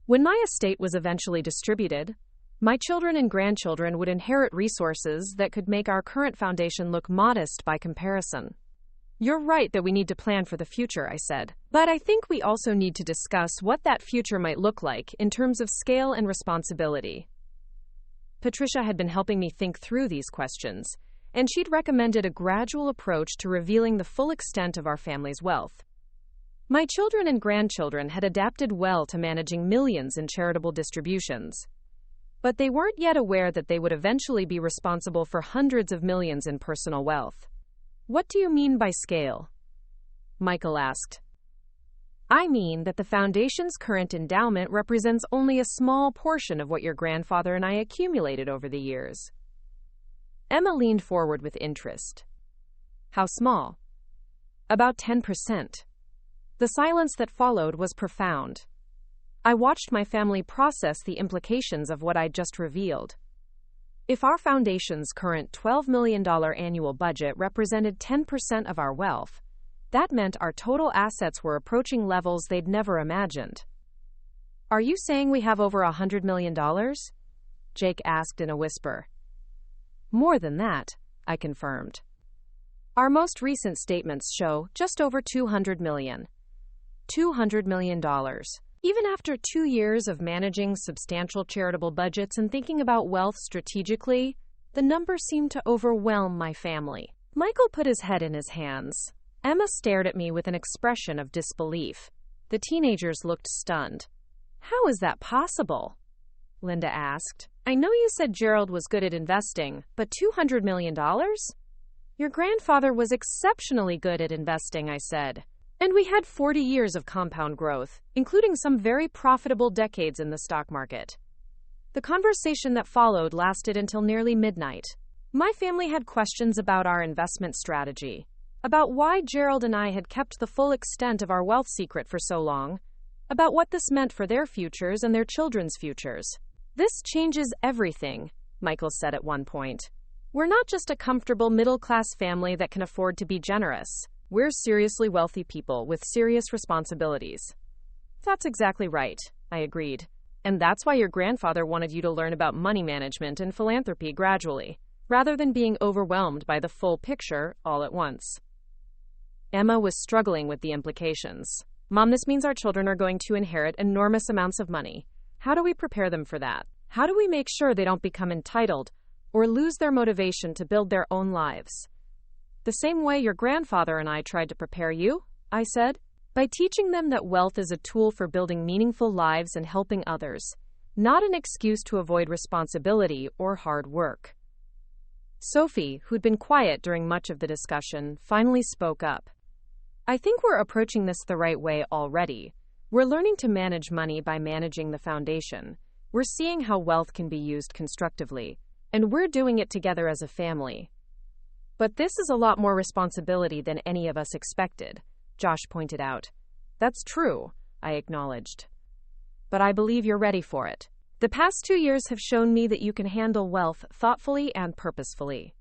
When my estate was eventually distributed, my children and grandchildren would inherit resources that could make our current foundation look modest by comparison. You're right that we need to plan for the future, I said. But I think we also need to discuss what that future might look like in terms of scale and responsibility. Patricia had been helping me think through these questions, and she'd recommended a gradual approach to revealing the full extent of our family's wealth. My children and grandchildren had adapted well to managing millions in charitable distributions. But they weren't yet aware that they would eventually be responsible for hundreds of millions in personal wealth. What do you mean by scale? Michael asked. I mean that the foundation's current endowment represents only a small portion of what your grandfather and I accumulated over the years. Emma leaned forward with interest. How small? About 10%. The silence that followed was profound. I watched my family process the implications of what I'd just revealed. If our foundation's current $12 million annual budget represented 10% of our wealth, that meant our total assets were approaching levels they'd never imagined. Are you saying we have over $100 million? Jake asked in a whisper. More than that, I confirmed. Our most recent statements show just over $200 million. $200 million. Even after 2 years of managing substantial charitable budgets and thinking about wealth strategically, the number seemed to overwhelm my family. Michael put his head in his hands. Emma stared at me with an expression of disbelief. The teenagers looked stunned. How is that possible? Linda asked. I know you said Gerald was good at investing, but $200 million? Your grandfather was exceptionally good at investing, I said. And we had 40 years of compound growth, including some very profitable decades in the stock market. The conversation that followed lasted until nearly midnight. My family had questions about our investment strategy, about why Gerald and I had kept the full extent of our wealth secret for so long, about what this meant for their futures and their children's futures. This changes everything, Michael said at one point. We're not just a comfortable middle-class family that can afford to be generous. We're seriously wealthy people with serious responsibilities. That's exactly right, I agreed. And that's why your grandfather wanted you to learn about money management and philanthropy gradually, rather than being overwhelmed by the full picture all at once. Emma was struggling with the implications. Mom, this means our children are going to inherit enormous amounts of money. How do we prepare them for that? How do we make sure they don't become entitled or lose their motivation to build their own lives? The same way your grandfather and I tried to prepare you, I said, by teaching them that wealth is a tool for building meaningful lives and helping others, not an excuse to avoid responsibility or hard work. Sophie, who'd been quiet during much of the discussion, finally spoke up. I think we're approaching this the right way already. We're learning to manage money by managing the foundation. We're seeing how wealth can be used constructively, and we're doing it together as a family. But this is a lot more responsibility than any of us expected, Josh pointed out. That's true, I acknowledged. But I believe you're ready for it. The past 2 years have shown me that you can handle wealth thoughtfully and purposefully.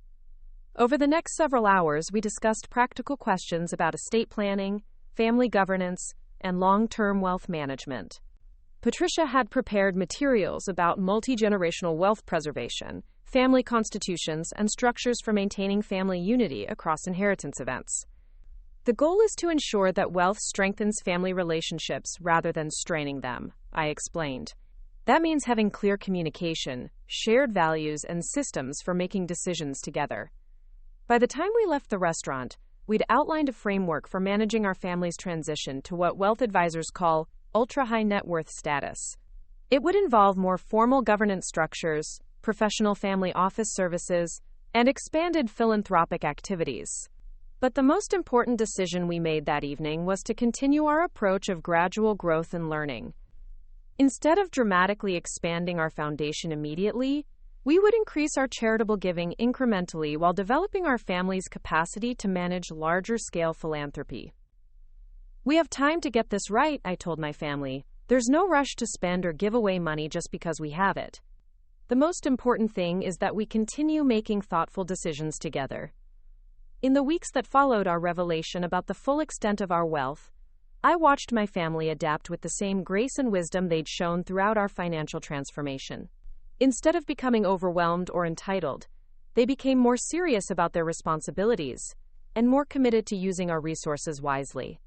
Over the next several hours, we discussed practical questions about estate planning, family governance, and long-term wealth management. Patricia had prepared materials about multi-generational wealth preservation, family constitutions, and structures for maintaining family unity across inheritance events. The goal is to ensure that wealth strengthens family relationships rather than straining them, I explained. That means having clear communication, shared values, and systems for making decisions together. By the time we left the restaurant, we'd outlined a framework for managing our family's transition to what wealth advisors call ultra-high net worth status. It would involve more formal governance structures, professional family office services, and expanded philanthropic activities. But the most important decision we made that evening was to continue our approach of gradual growth and learning. Instead of dramatically expanding our foundation immediately, we would increase our charitable giving incrementally while developing our family's capacity to manage larger-scale philanthropy. We have time to get this right, I told my family. There's no rush to spend or give away money just because we have it. The most important thing is that we continue making thoughtful decisions together. In the weeks that followed our revelation about the full extent of our wealth, I watched my family adapt with the same grace and wisdom they'd shown throughout our financial transformation. Instead of becoming overwhelmed or entitled, they became more serious about their responsibilities and more committed to using our resources wisely.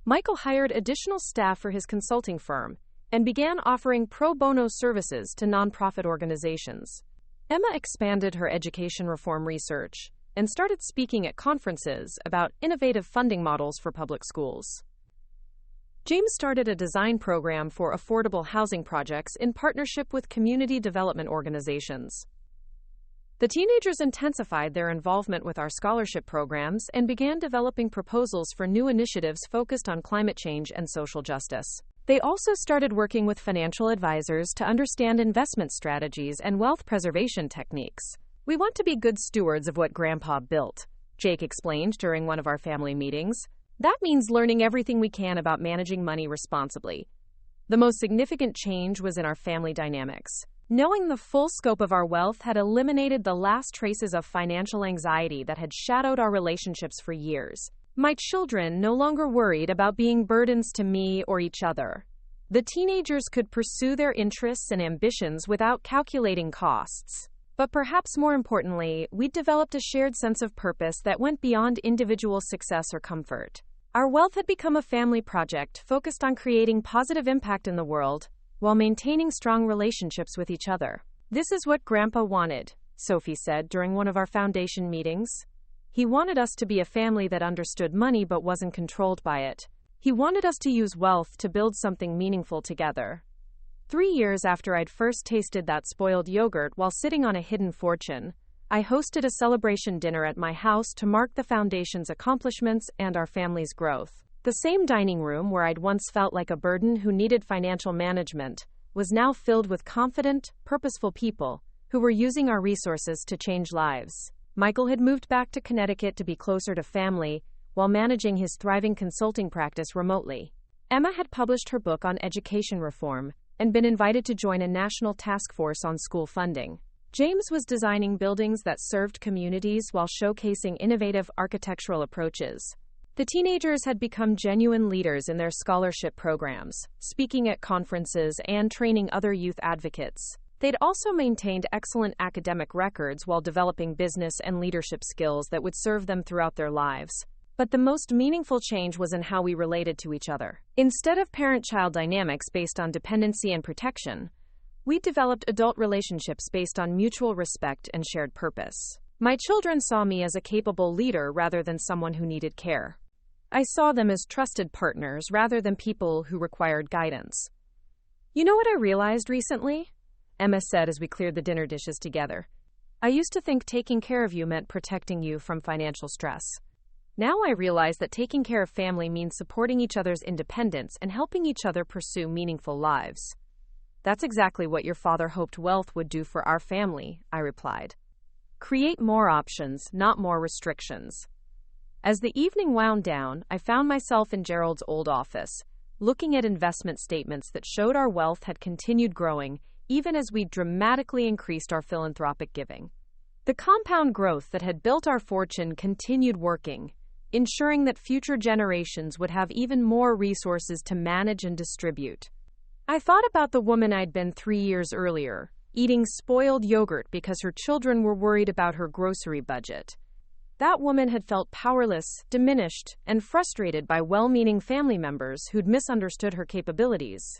Michael hired additional staff for his consulting firm and began offering pro bono services to nonprofit organizations. Emma expanded her education reform research and started speaking at conferences about innovative funding models for public schools. James started a design program for affordable housing projects in partnership with community development organizations. The teenagers intensified their involvement with our scholarship programs and began developing proposals for new initiatives focused on climate change and social justice. They also started working with financial advisors to understand investment strategies and wealth preservation techniques. We want to be good stewards of what Grandpa built, Jake explained during one of our family meetings. That means learning everything we can about managing money responsibly. The most significant change was in our family dynamics. Knowing the full scope of our wealth had eliminated the last traces of financial anxiety that had shadowed our relationships for years. My children no longer worried about being burdens to me or each other. The teenagers could pursue their interests and ambitions without calculating costs. But perhaps more importantly, we developed a shared sense of purpose that went beyond individual success or comfort. Our wealth had become a family project focused on creating positive impact in the world while maintaining strong relationships with each other. This is what Grandpa wanted, Sophie said during one of our foundation meetings. He wanted us to be a family that understood money but wasn't controlled by it. He wanted us to use wealth to build something meaningful together. 3 years after I'd first tasted that spoiled yogurt while sitting on a hidden fortune, I hosted a celebration dinner at my house to mark the foundation's accomplishments and our family's growth. The same dining room where I'd once felt like a burden who needed financial management was now filled with confident, purposeful people who were using our resources to change lives. Michael had moved back to Connecticut to be closer to family while managing his thriving consulting practice remotely. Emma had published her book on education reform and been invited to join a national task force on school funding. James was designing buildings that served communities while showcasing innovative architectural approaches. The teenagers had become genuine leaders in their scholarship programs, speaking at conferences and training other youth advocates. They'd also maintained excellent academic records while developing business and leadership skills that would serve them throughout their lives. But the most meaningful change was in how we related to each other. Instead of parent-child dynamics based on dependency and protection, we developed adult relationships based on mutual respect and shared purpose. My children saw me as a capable leader rather than someone who needed care. I saw them as trusted partners rather than people who required guidance. "You know what I realized recently?" Emma said as we cleared the dinner dishes together. "I used to think taking care of you meant protecting you from financial stress. Now I realize that taking care of family means supporting each other's independence and helping each other pursue meaningful lives." "That's exactly what your father hoped wealth would do for our family," I replied. "Create more options, not more restrictions." As the evening wound down, I found myself in Gerald's old office, looking at investment statements that showed our wealth had continued growing, even as we dramatically increased our philanthropic giving. The compound growth that had built our fortune continued working, ensuring that future generations would have even more resources to manage and distribute. I thought about the woman I'd been 3 years earlier, eating spoiled yogurt because her children were worried about her grocery budget. That woman had felt powerless, diminished, and frustrated by well-meaning family members who'd misunderstood her capabilities.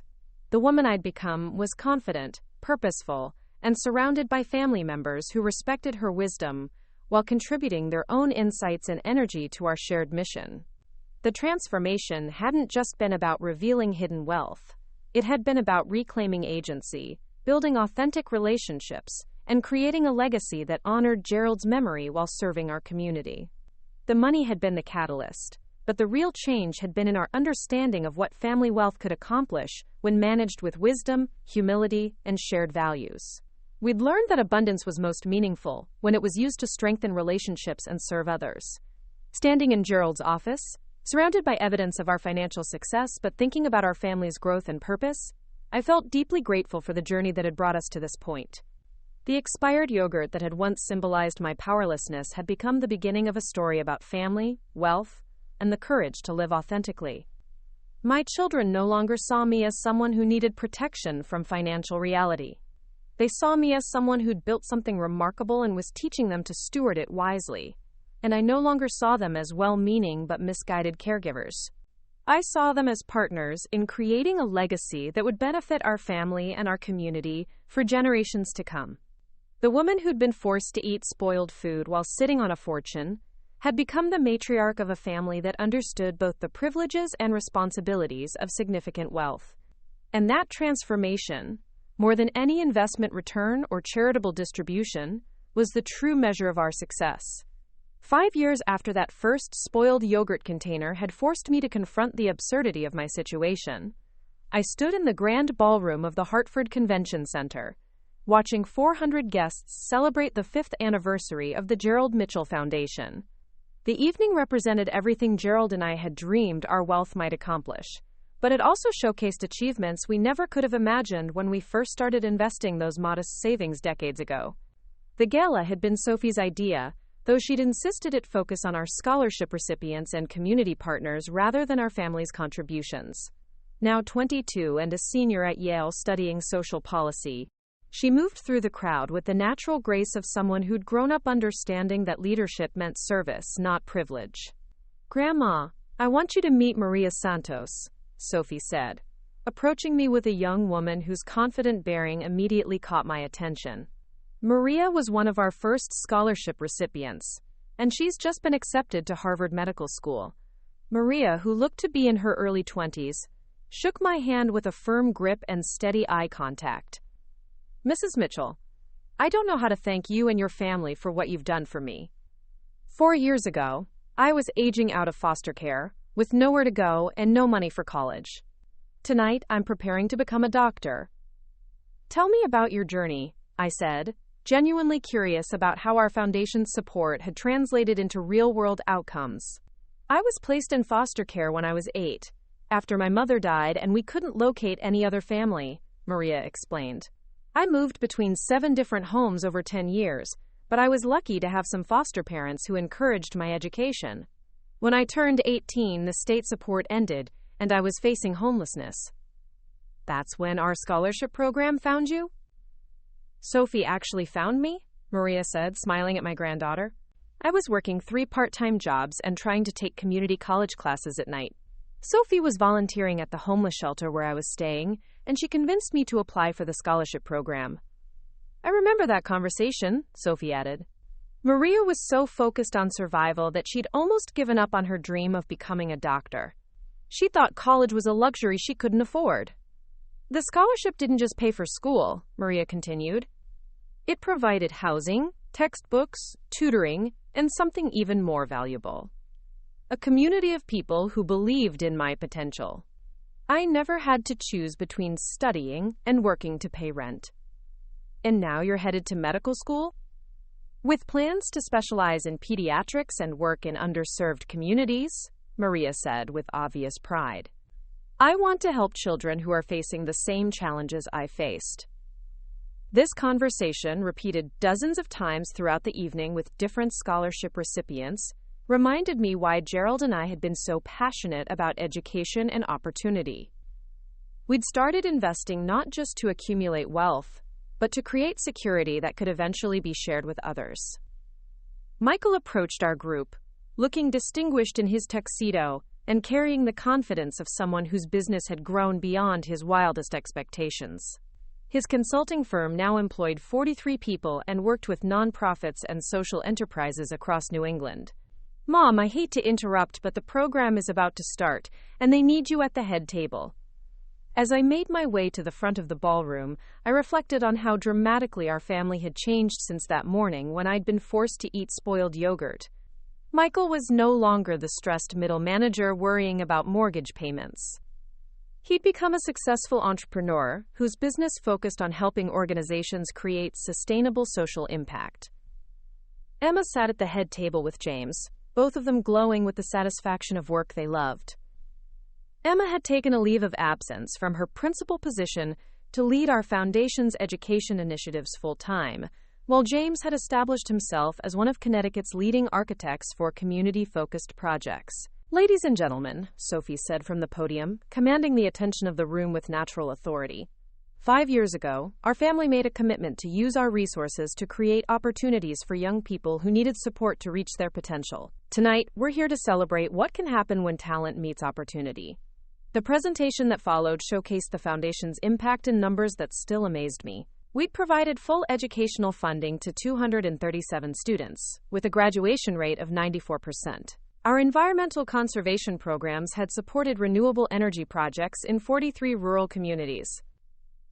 The woman I'd become was confident, purposeful, and surrounded by family members who respected her wisdom while contributing their own insights and energy to our shared mission. The transformation hadn't just been about revealing hidden wealth. It had been about reclaiming agency, building authentic relationships, and creating a legacy that honored Gerald's memory while serving our community. The money had been the catalyst, but the real change had been in our understanding of what family wealth could accomplish when managed with wisdom, humility, and shared values. We'd learned that abundance was most meaningful when it was used to strengthen relationships and serve others. Standing in Gerald's office, surrounded by evidence of our financial success but thinking about our family's growth and purpose, I felt deeply grateful for the journey that had brought us to this point. The expired yogurt that had once symbolized my powerlessness had become the beginning of a story about family, wealth, and the courage to live authentically. My children no longer saw me as someone who needed protection from financial reality. They saw me as someone who'd built something remarkable and was teaching them to steward it wisely. And I no longer saw them as well-meaning but misguided caregivers. I saw them as partners in creating a legacy that would benefit our family and our community for generations to come. The woman who'd been forced to eat spoiled food while sitting on a fortune had become the matriarch of a family that understood both the privileges and responsibilities of significant wealth. And that transformation, more than any investment return or charitable distribution, was the true measure of our success. 5 years after that first spoiled yogurt container had forced me to confront the absurdity of my situation, I stood in the grand ballroom of the Hartford Convention Center, watching 400 guests celebrate the 5th anniversary of the Gerald Mitchell Foundation. The evening represented everything Gerald and I had dreamed our wealth might accomplish, but it also showcased achievements we never could have imagined when we first started investing those modest savings decades ago. The gala had been Sophie's idea, though she'd insisted it focus on our scholarship recipients and community partners rather than our family's contributions. Now 22 and a senior at Yale studying social policy, she moved through the crowd with the natural grace of someone who'd grown up understanding that leadership meant service, not privilege. "Grandma, I want you to meet Maria Santos," Sophie said, approaching me with a young woman whose confident bearing immediately caught my attention. Maria was one of our first scholarship recipients, and she's just been accepted to Harvard Medical School. Maria, who looked to be in her early 20s, shook my hand with a firm grip and steady eye contact. Mrs. Mitchell, I don't know how to thank you and your family for what you've done for me. 4 years ago, I was aging out of foster care, with nowhere to go and no money for college. Tonight, I'm preparing to become a doctor. Tell me about your journey, I said, genuinely curious about how our foundation's support had translated into real-world outcomes. I was placed in foster care when I was 8, after my mother died and we couldn't locate any other family, Maria explained. I moved between 7 different homes over 10 years, but I was lucky to have some foster parents who encouraged my education. When I turned 18, the state support ended, and I was facing homelessness. That's when our scholarship program found you? Sophie actually found me, Maria said, smiling at my granddaughter. I was working 3 part-time jobs and trying to take community college classes at night. Sophie was volunteering at the homeless shelter where I was staying, and she convinced me to apply for the scholarship program. I remember that conversation, Sophie added. Maria was so focused on survival that she'd almost given up on her dream of becoming a doctor. She thought college was a luxury she couldn't afford. The scholarship didn't just pay for school, Maria continued. It provided housing, textbooks, tutoring, and something even more valuable. A community of people who believed in my potential. I never had to choose between studying and working to pay rent. And now you're headed to medical school? With plans to specialize in pediatrics and work in underserved communities, Maria said with obvious pride. I want to help children who are facing the same challenges I faced. This conversation, repeated dozens of times throughout the evening with different scholarship recipients, reminded me why Gerald and I had been so passionate about education and opportunity. We'd started investing not just to accumulate wealth, but to create security that could eventually be shared with others. Michael approached our group, looking distinguished in his tuxedo and carrying the confidence of someone whose business had grown beyond his wildest expectations. His consulting firm now employed 43 people and worked with nonprofits and social enterprises across New England. Mom, I hate to interrupt, but the program is about to start, and they need you at the head table. As I made my way to the front of the ballroom, I reflected on how dramatically our family had changed since that morning when I'd been forced to eat spoiled yogurt. Michael was no longer the stressed middle manager worrying about mortgage payments. He'd become a successful entrepreneur whose business focused on helping organizations create sustainable social impact. Emma sat at the head table with James, both of them glowing with the satisfaction of work they loved. Emma had taken a leave of absence from her principal position to lead our foundation's education initiatives full-time, while James had established himself as one of Connecticut's leading architects for community-focused projects. Ladies and gentlemen, Sophie said from the podium, commanding the attention of the room with natural authority. 5 years ago, our family made a commitment to use our resources to create opportunities for young people who needed support to reach their potential. Tonight, we're here to celebrate what can happen when talent meets opportunity. The presentation that followed showcased the foundation's impact in numbers that still amazed me. We'd provided full educational funding to 237 students, with a graduation rate of 94%. Our environmental conservation programs had supported renewable energy projects in 43 rural communities.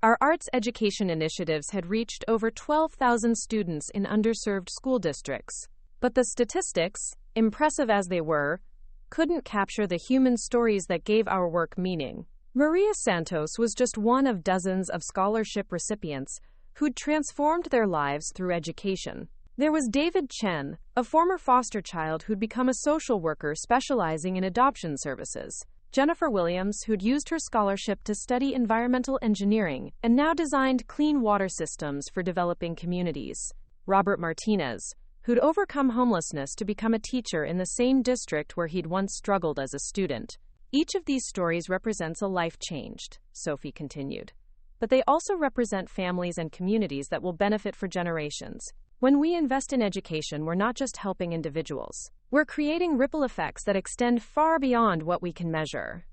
Our arts education initiatives had reached over 12,000 students in underserved school districts. But the statistics, impressive as they were, couldn't capture the human stories that gave our work meaning. Maria Santos was just one of dozens of scholarship recipients who'd transformed their lives through education. There was David Chen, a former foster child who'd become a social worker specializing in adoption services. Jennifer Williams, who'd used her scholarship to study environmental engineering and now designed clean water systems for developing communities. Robert Martinez, who'd overcome homelessness to become a teacher in the same district where he'd once struggled as a student. Each of these stories represents a life changed, Sophie continued. But they also represent families and communities that will benefit for generations. When we invest in education, we're not just helping individuals. We're creating ripple effects that extend far beyond what we can measure.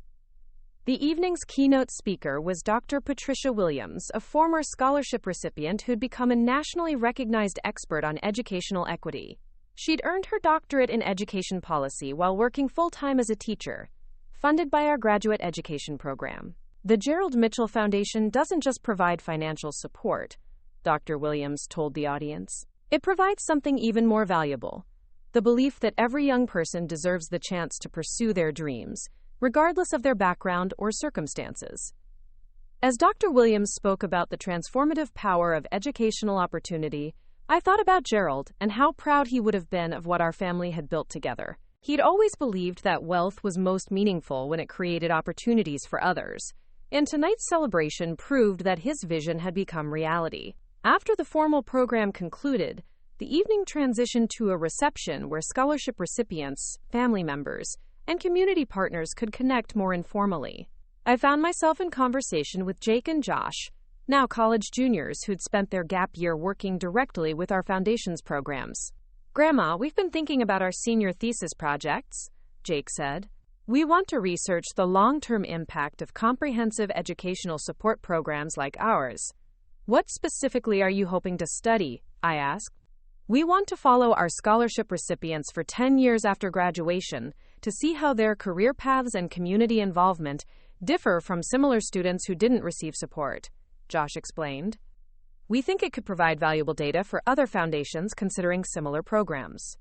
The evening's keynote speaker was Dr. Patricia Williams, a former scholarship recipient who'd become a nationally recognized expert on educational equity. She'd earned her doctorate in education policy while working full-time as a teacher, funded by our graduate education program. The Gerald Mitchell Foundation doesn't just provide financial support, Dr. Williams told the audience. It provides something even more valuable: the belief that every young person deserves the chance to pursue their dreams, regardless of their background or circumstances. As Dr. Williams spoke about the transformative power of educational opportunity, I thought about Gerald and how proud he would have been of what our family had built together. He'd always believed that wealth was most meaningful when it created opportunities for others, and tonight's celebration proved that his vision had become reality. After the formal program concluded, the evening transitioned to a reception where scholarship recipients, family members, and community partners could connect more informally. I found myself in conversation with Jake and Josh, now college juniors who'd spent their gap year working directly with our foundation's programs. "Grandma, we've been thinking about our senior thesis projects," Jake said. "We want to research the long-term impact of comprehensive educational support programs like ours." "What specifically are you hoping to study?" I asked. "We want to follow our scholarship recipients for 10 years after graduation to see how their career paths and community involvement differ from similar students who didn't receive support," Josh explained. "We think it could provide valuable data for other foundations considering similar programs."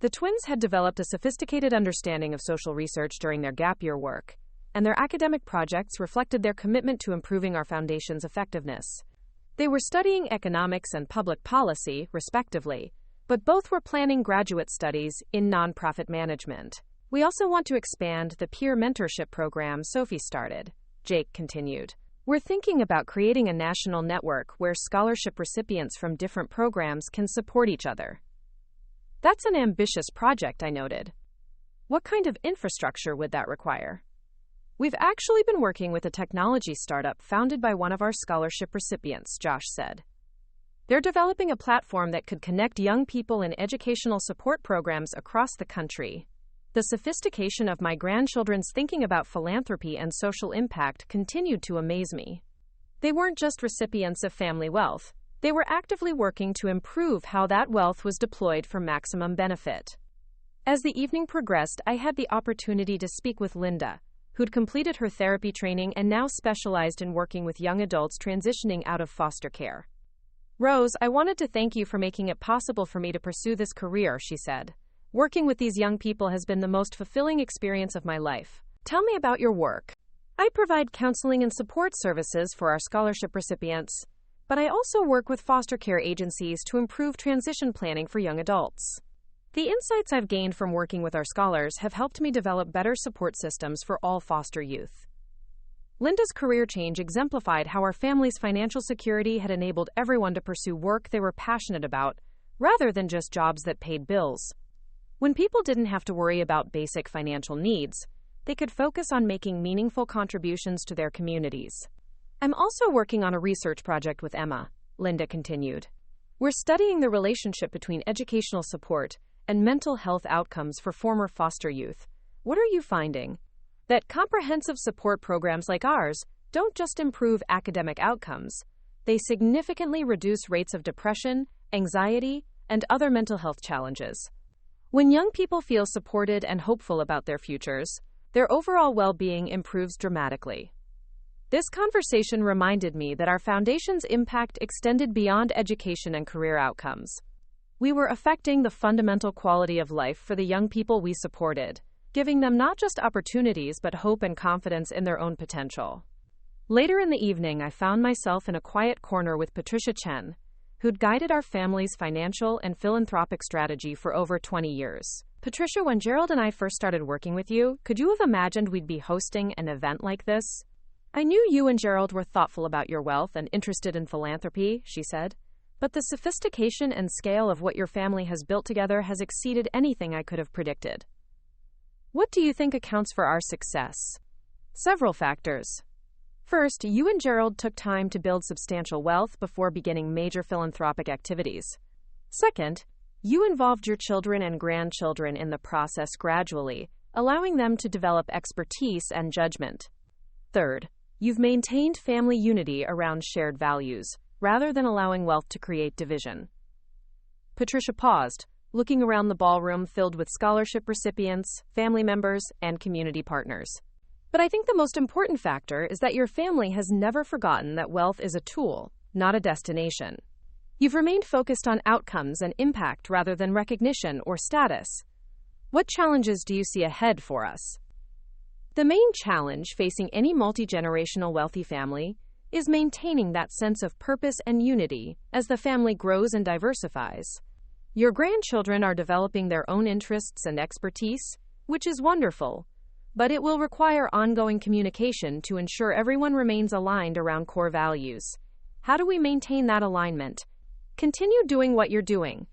The twins had developed a sophisticated understanding of social research during their gap year work, and their academic projects reflected their commitment to improving our foundation's effectiveness. They were studying economics and public policy, respectively, but both were planning graduate studies in nonprofit management. "We also want to expand the peer mentorship program Sophie started," Jake continued. "We're thinking about creating a national network where scholarship recipients from different programs can support each other." "That's an ambitious project," I noted. "What kind of infrastructure would that require?" "We've actually been working with a technology startup founded by one of our scholarship recipients," Josh said. "They're developing a platform that could connect young people in educational support programs across the country." The sophistication of my grandchildren's thinking about philanthropy and social impact continued to amaze me. They weren't just recipients of family wealth. They were actively working to improve how that wealth was deployed for maximum benefit. As the evening progressed, I had the opportunity to speak with Linda, who'd completed her therapy training and now specialized in working with young adults transitioning out of foster care. "Rose, I wanted to thank you for making it possible for me to pursue this career," she said. "Working with these young people has been the most fulfilling experience of my life. Tell me about your work." "I provide counseling and support services for our scholarship recipients, but I also work with foster care agencies to improve transition planning for young adults. The insights I've gained from working with our scholars have helped me develop better support systems for all foster youth." Linda's career change exemplified how our family's financial security had enabled everyone to pursue work they were passionate about, rather than just jobs that paid bills. When people didn't have to worry about basic financial needs, they could focus on making meaningful contributions to their communities. "I'm also working on a research project with Emma," Linda continued. "We're studying the relationship between educational support and mental health outcomes for former foster youth. What are you finding?" "That comprehensive support programs like ours don't just improve academic outcomes, they significantly reduce rates of depression, anxiety, and other mental health challenges. When young people feel supported and hopeful about their futures, their overall well-being improves dramatically." This conversation reminded me that our foundation's impact extended beyond education and career outcomes. We were affecting the fundamental quality of life for the young people we supported, giving them not just opportunities but hope and confidence in their own potential. Later in the evening, I found myself in a quiet corner with Patricia Chen, who'd guided our family's financial and philanthropic strategy for over 20 years. "Patricia, when Gerald and I first started working with you, could you have imagined we'd be hosting an event like this?" "I knew you and Gerald were thoughtful about your wealth and interested in philanthropy," she said. "But the sophistication and scale of what your family has built together has exceeded anything I could have predicted." "What do you think accounts for our success?" "Several factors. First, you and Gerald took time to build substantial wealth before beginning major philanthropic activities. Second, you involved your children and grandchildren in the process gradually, allowing them to develop expertise and judgment. Third, you've maintained family unity around shared values, rather than allowing wealth to create division." Patricia paused, looking around the ballroom filled with scholarship recipients, family members, and community partners. But I think the most important factor is that your family has never forgotten that wealth is a tool, not a destination. You've remained focused on outcomes and impact rather than recognition or status. What challenges do you see ahead for us? The main challenge facing any multi-generational wealthy family is maintaining that sense of purpose and unity as the family grows and diversifies. Your grandchildren are developing their own interests and expertise, which is wonderful, but it will require ongoing communication to ensure everyone remains aligned around core values. How do we maintain that alignment? Continue doing what you're doing.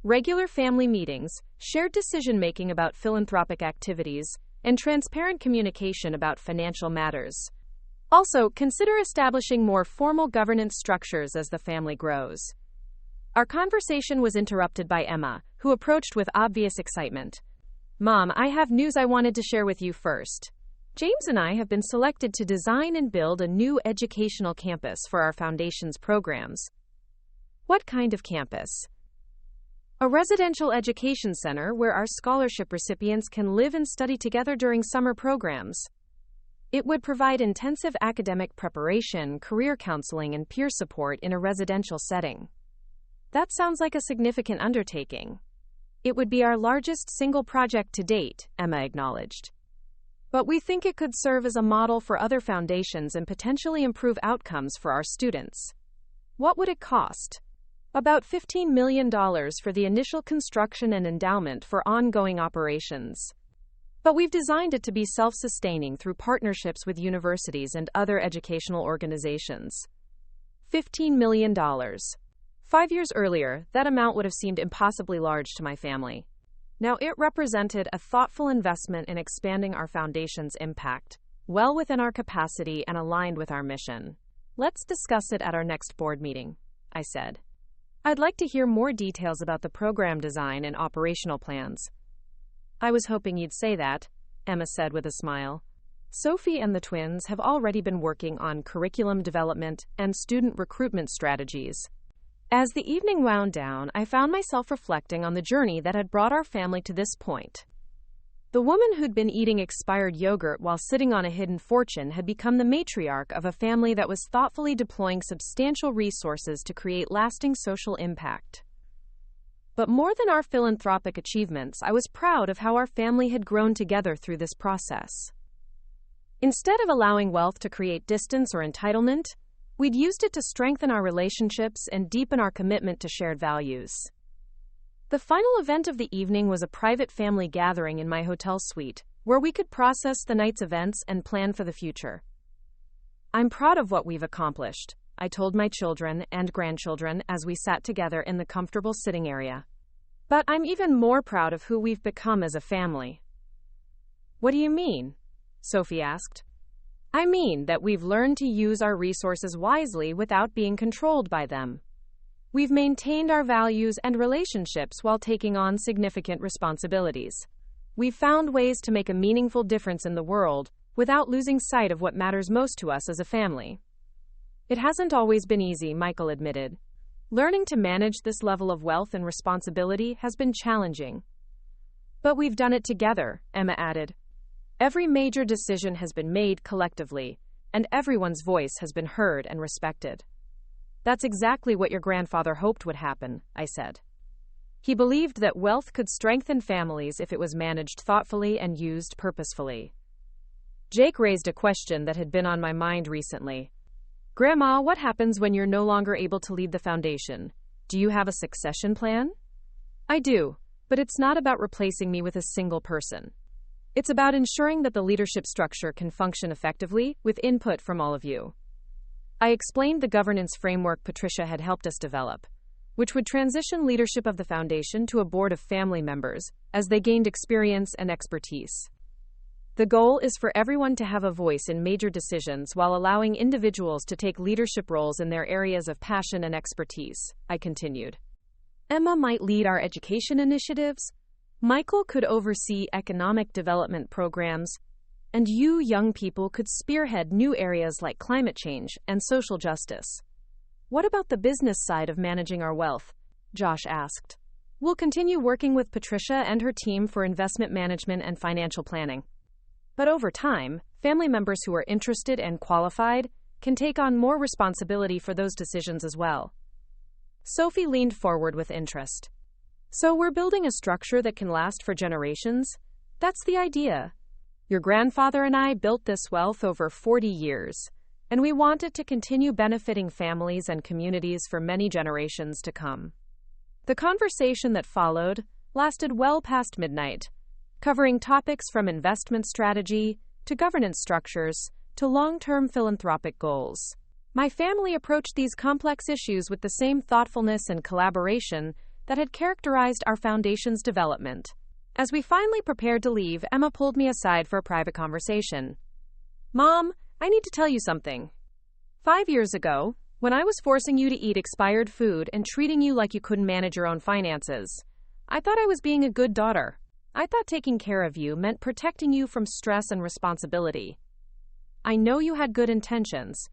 Regular family meetings, shared decision-making about philanthropic activities, and transparent communication about financial matters. Also, consider establishing more formal governance structures as the family grows. Our conversation was interrupted by Emma, who approached with obvious excitement. Mom, I have news I wanted to share with you first. James and I have been selected to design and build a new educational campus for our foundation's programs. What kind of campus? A residential education center where our scholarship recipients can live and study together during summer programs. It would provide intensive academic preparation, career counseling, and peer support in a residential setting. That sounds like a significant undertaking. It would be our largest single project to date, Emma acknowledged. But we think it could serve as a model for other foundations and potentially improve outcomes for our students. What would it cost? About $15 million for the initial construction and endowment for ongoing operations. But we've designed it to be self-sustaining through partnerships with universities and other educational organizations. $15 million. 5 years earlier, that amount would have seemed impossibly large to my family. Now it represented a thoughtful investment in expanding our foundation's impact, well within our capacity and aligned with our mission. Let's discuss it at our next board meeting, I said. I'd like to hear more details about the program design and operational plans. I was hoping you'd say that, Emma said with a smile. Sophie and the twins have already been working on curriculum development and student recruitment strategies. As the evening wound down, I found myself reflecting on the journey that had brought our family to this point. The woman who'd been eating expired yogurt while sitting on a hidden fortune had become the matriarch of a family that was thoughtfully deploying substantial resources to create lasting social impact. But more than our philanthropic achievements, I was proud of how our family had grown together through this process. Instead of allowing wealth to create distance or entitlement, we'd used it to strengthen our relationships and deepen our commitment to shared values. The final event of the evening was a private family gathering in my hotel suite, where we could process the night's events and plan for the future. I'm proud of what we've accomplished, I told my children and grandchildren as we sat together in the comfortable sitting area. But I'm even more proud of who we've become as a family. What do you mean? Sophie asked. I mean that we've learned to use our resources wisely without being controlled by them. We've maintained our values and relationships while taking on significant responsibilities. We've found ways to make a meaningful difference in the world without losing sight of what matters most to us as a family. It hasn't always been easy, Michael admitted. Learning to manage this level of wealth and responsibility has been challenging. But we've done it together, Emma added. Every major decision has been made collectively, and everyone's voice has been heard and respected. That's exactly what your grandfather hoped would happen, I said. He believed that wealth could strengthen families if it was managed thoughtfully and used purposefully. Jake raised a question that had been on my mind recently. Grandma, what happens when you're no longer able to lead the foundation? Do you have a succession plan? I do, but it's not about replacing me with a single person. It's about ensuring that the leadership structure can function effectively with input from all of you. I explained the governance framework Patricia had helped us develop, which would transition leadership of the foundation to a board of family members as they gained experience and expertise. The goal is for everyone to have a voice in major decisions while allowing individuals to take leadership roles in their areas of passion and expertise, I continued. Emma might lead our education initiatives, Michael could oversee economic development programs, and you young people could spearhead new areas like climate change and social justice. What about the business side of managing our wealth? Josh asked. We'll continue working with Patricia and her team for investment management and financial planning. But over time, family members who are interested and qualified can take on more responsibility for those decisions as well. Sophie leaned forward with interest. So we're building a structure that can last for generations? That's the idea. Your grandfather and I built this wealth over 40 years, and we want it to continue benefiting families and communities for many generations to come. The conversation that followed lasted well past midnight, covering topics from investment strategy to governance structures to long-term philanthropic goals. My family approached these complex issues with the same thoughtfulness and collaboration that had characterized our foundation's development. As we finally prepared to leave, Emma pulled me aside for a private conversation. Mom, I need to tell you something. 5 years ago, when I was forcing you to eat expired food and treating you like you couldn't manage your own finances, I thought I was being a good daughter. I thought taking care of you meant protecting you from stress and responsibility. I know you had good intentions,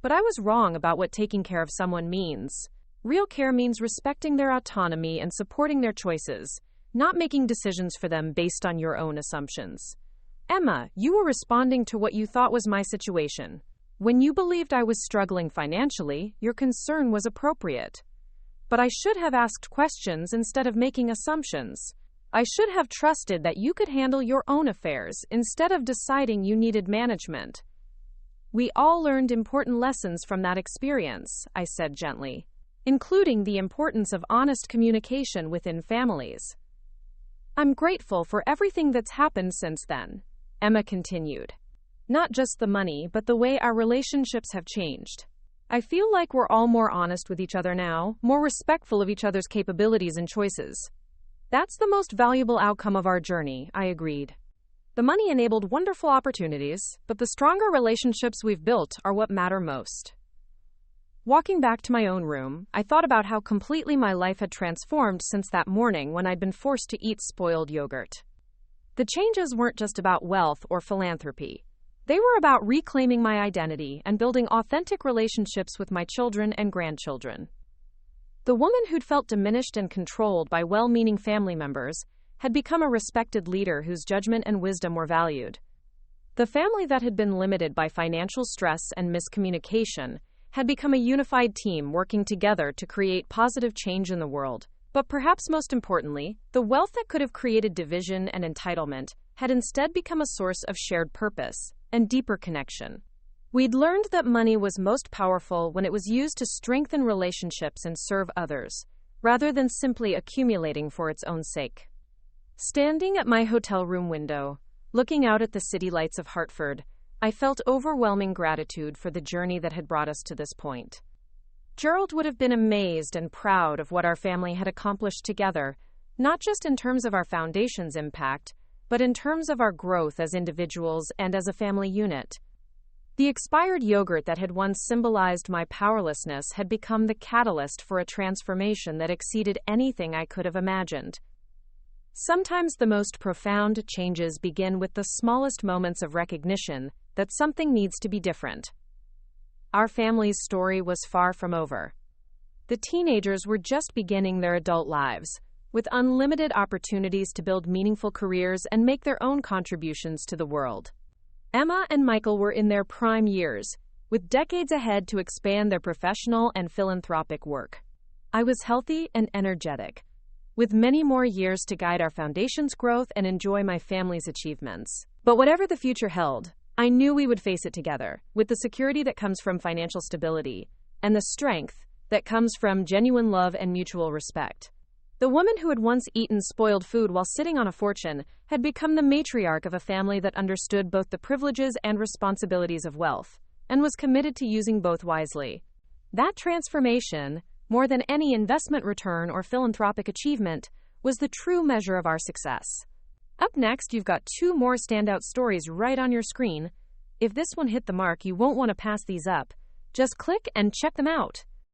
but I was wrong about what taking care of someone means. Real care means respecting their autonomy and supporting their choices, not making decisions for them based on your own assumptions. Emma, you were responding to what you thought was my situation. When you believed I was struggling financially, your concern was appropriate. But I should have asked questions instead of making assumptions. I should have trusted that you could handle your own affairs instead of deciding you needed management. We all learned important lessons from that experience, I said gently, including the importance of honest communication within families. I'm grateful for everything that's happened since then, Emma continued. Not just the money, but the way our relationships have changed. I feel like we're all more honest with each other now, more respectful of each other's capabilities and choices. That's the most valuable outcome of our journey, I agreed. The money enabled wonderful opportunities, but the stronger relationships we've built are what matter most. Walking back to my own room, I thought about how completely my life had transformed since that morning when I'd been forced to eat spoiled yogurt. The changes weren't just about wealth or philanthropy. They were about reclaiming my identity and building authentic relationships with my children and grandchildren. The woman who'd felt diminished and controlled by well-meaning family members had become a respected leader whose judgment and wisdom were valued. The family that had been limited by financial stress and miscommunication had become a unified team working together to create positive change in the world. But perhaps most importantly, the wealth that could have created division and entitlement had instead become a source of shared purpose and deeper connection. We'd learned that money was most powerful when it was used to strengthen relationships and serve others, rather than simply accumulating for its own sake. Standing at my hotel room window, looking out at the city lights of Hartford, I felt overwhelming gratitude for the journey that had brought us to this point. Gerald would have been amazed and proud of what our family had accomplished together, not just in terms of our foundation's impact, but in terms of our growth as individuals and as a family unit. The expired yogurt that had once symbolized my powerlessness had become the catalyst for a transformation that exceeded anything I could have imagined. Sometimes the most profound changes begin with the smallest moments of recognition that something needs to be different. Our family's story was far from over. The teenagers were just beginning their adult lives, with unlimited opportunities to build meaningful careers and make their own contributions to the world. Emma and Michael were in their prime years, with decades ahead to expand their professional and philanthropic work. I was healthy and energetic, with many more years to guide our foundation's growth and enjoy my family's achievements. But whatever the future held, I knew we would face it together, with the security that comes from financial stability and the strength that comes from genuine love and mutual respect. The woman who had once eaten spoiled food while sitting on a fortune had become the matriarch of a family that understood both the privileges and responsibilities of wealth, and was committed to using both wisely. That transformation, more than any investment return or philanthropic achievement, was the true measure of our success. Up next, you've got 2 more standout stories right on your screen. If this one hit the mark, you won't want to pass these up. Just click and check them out.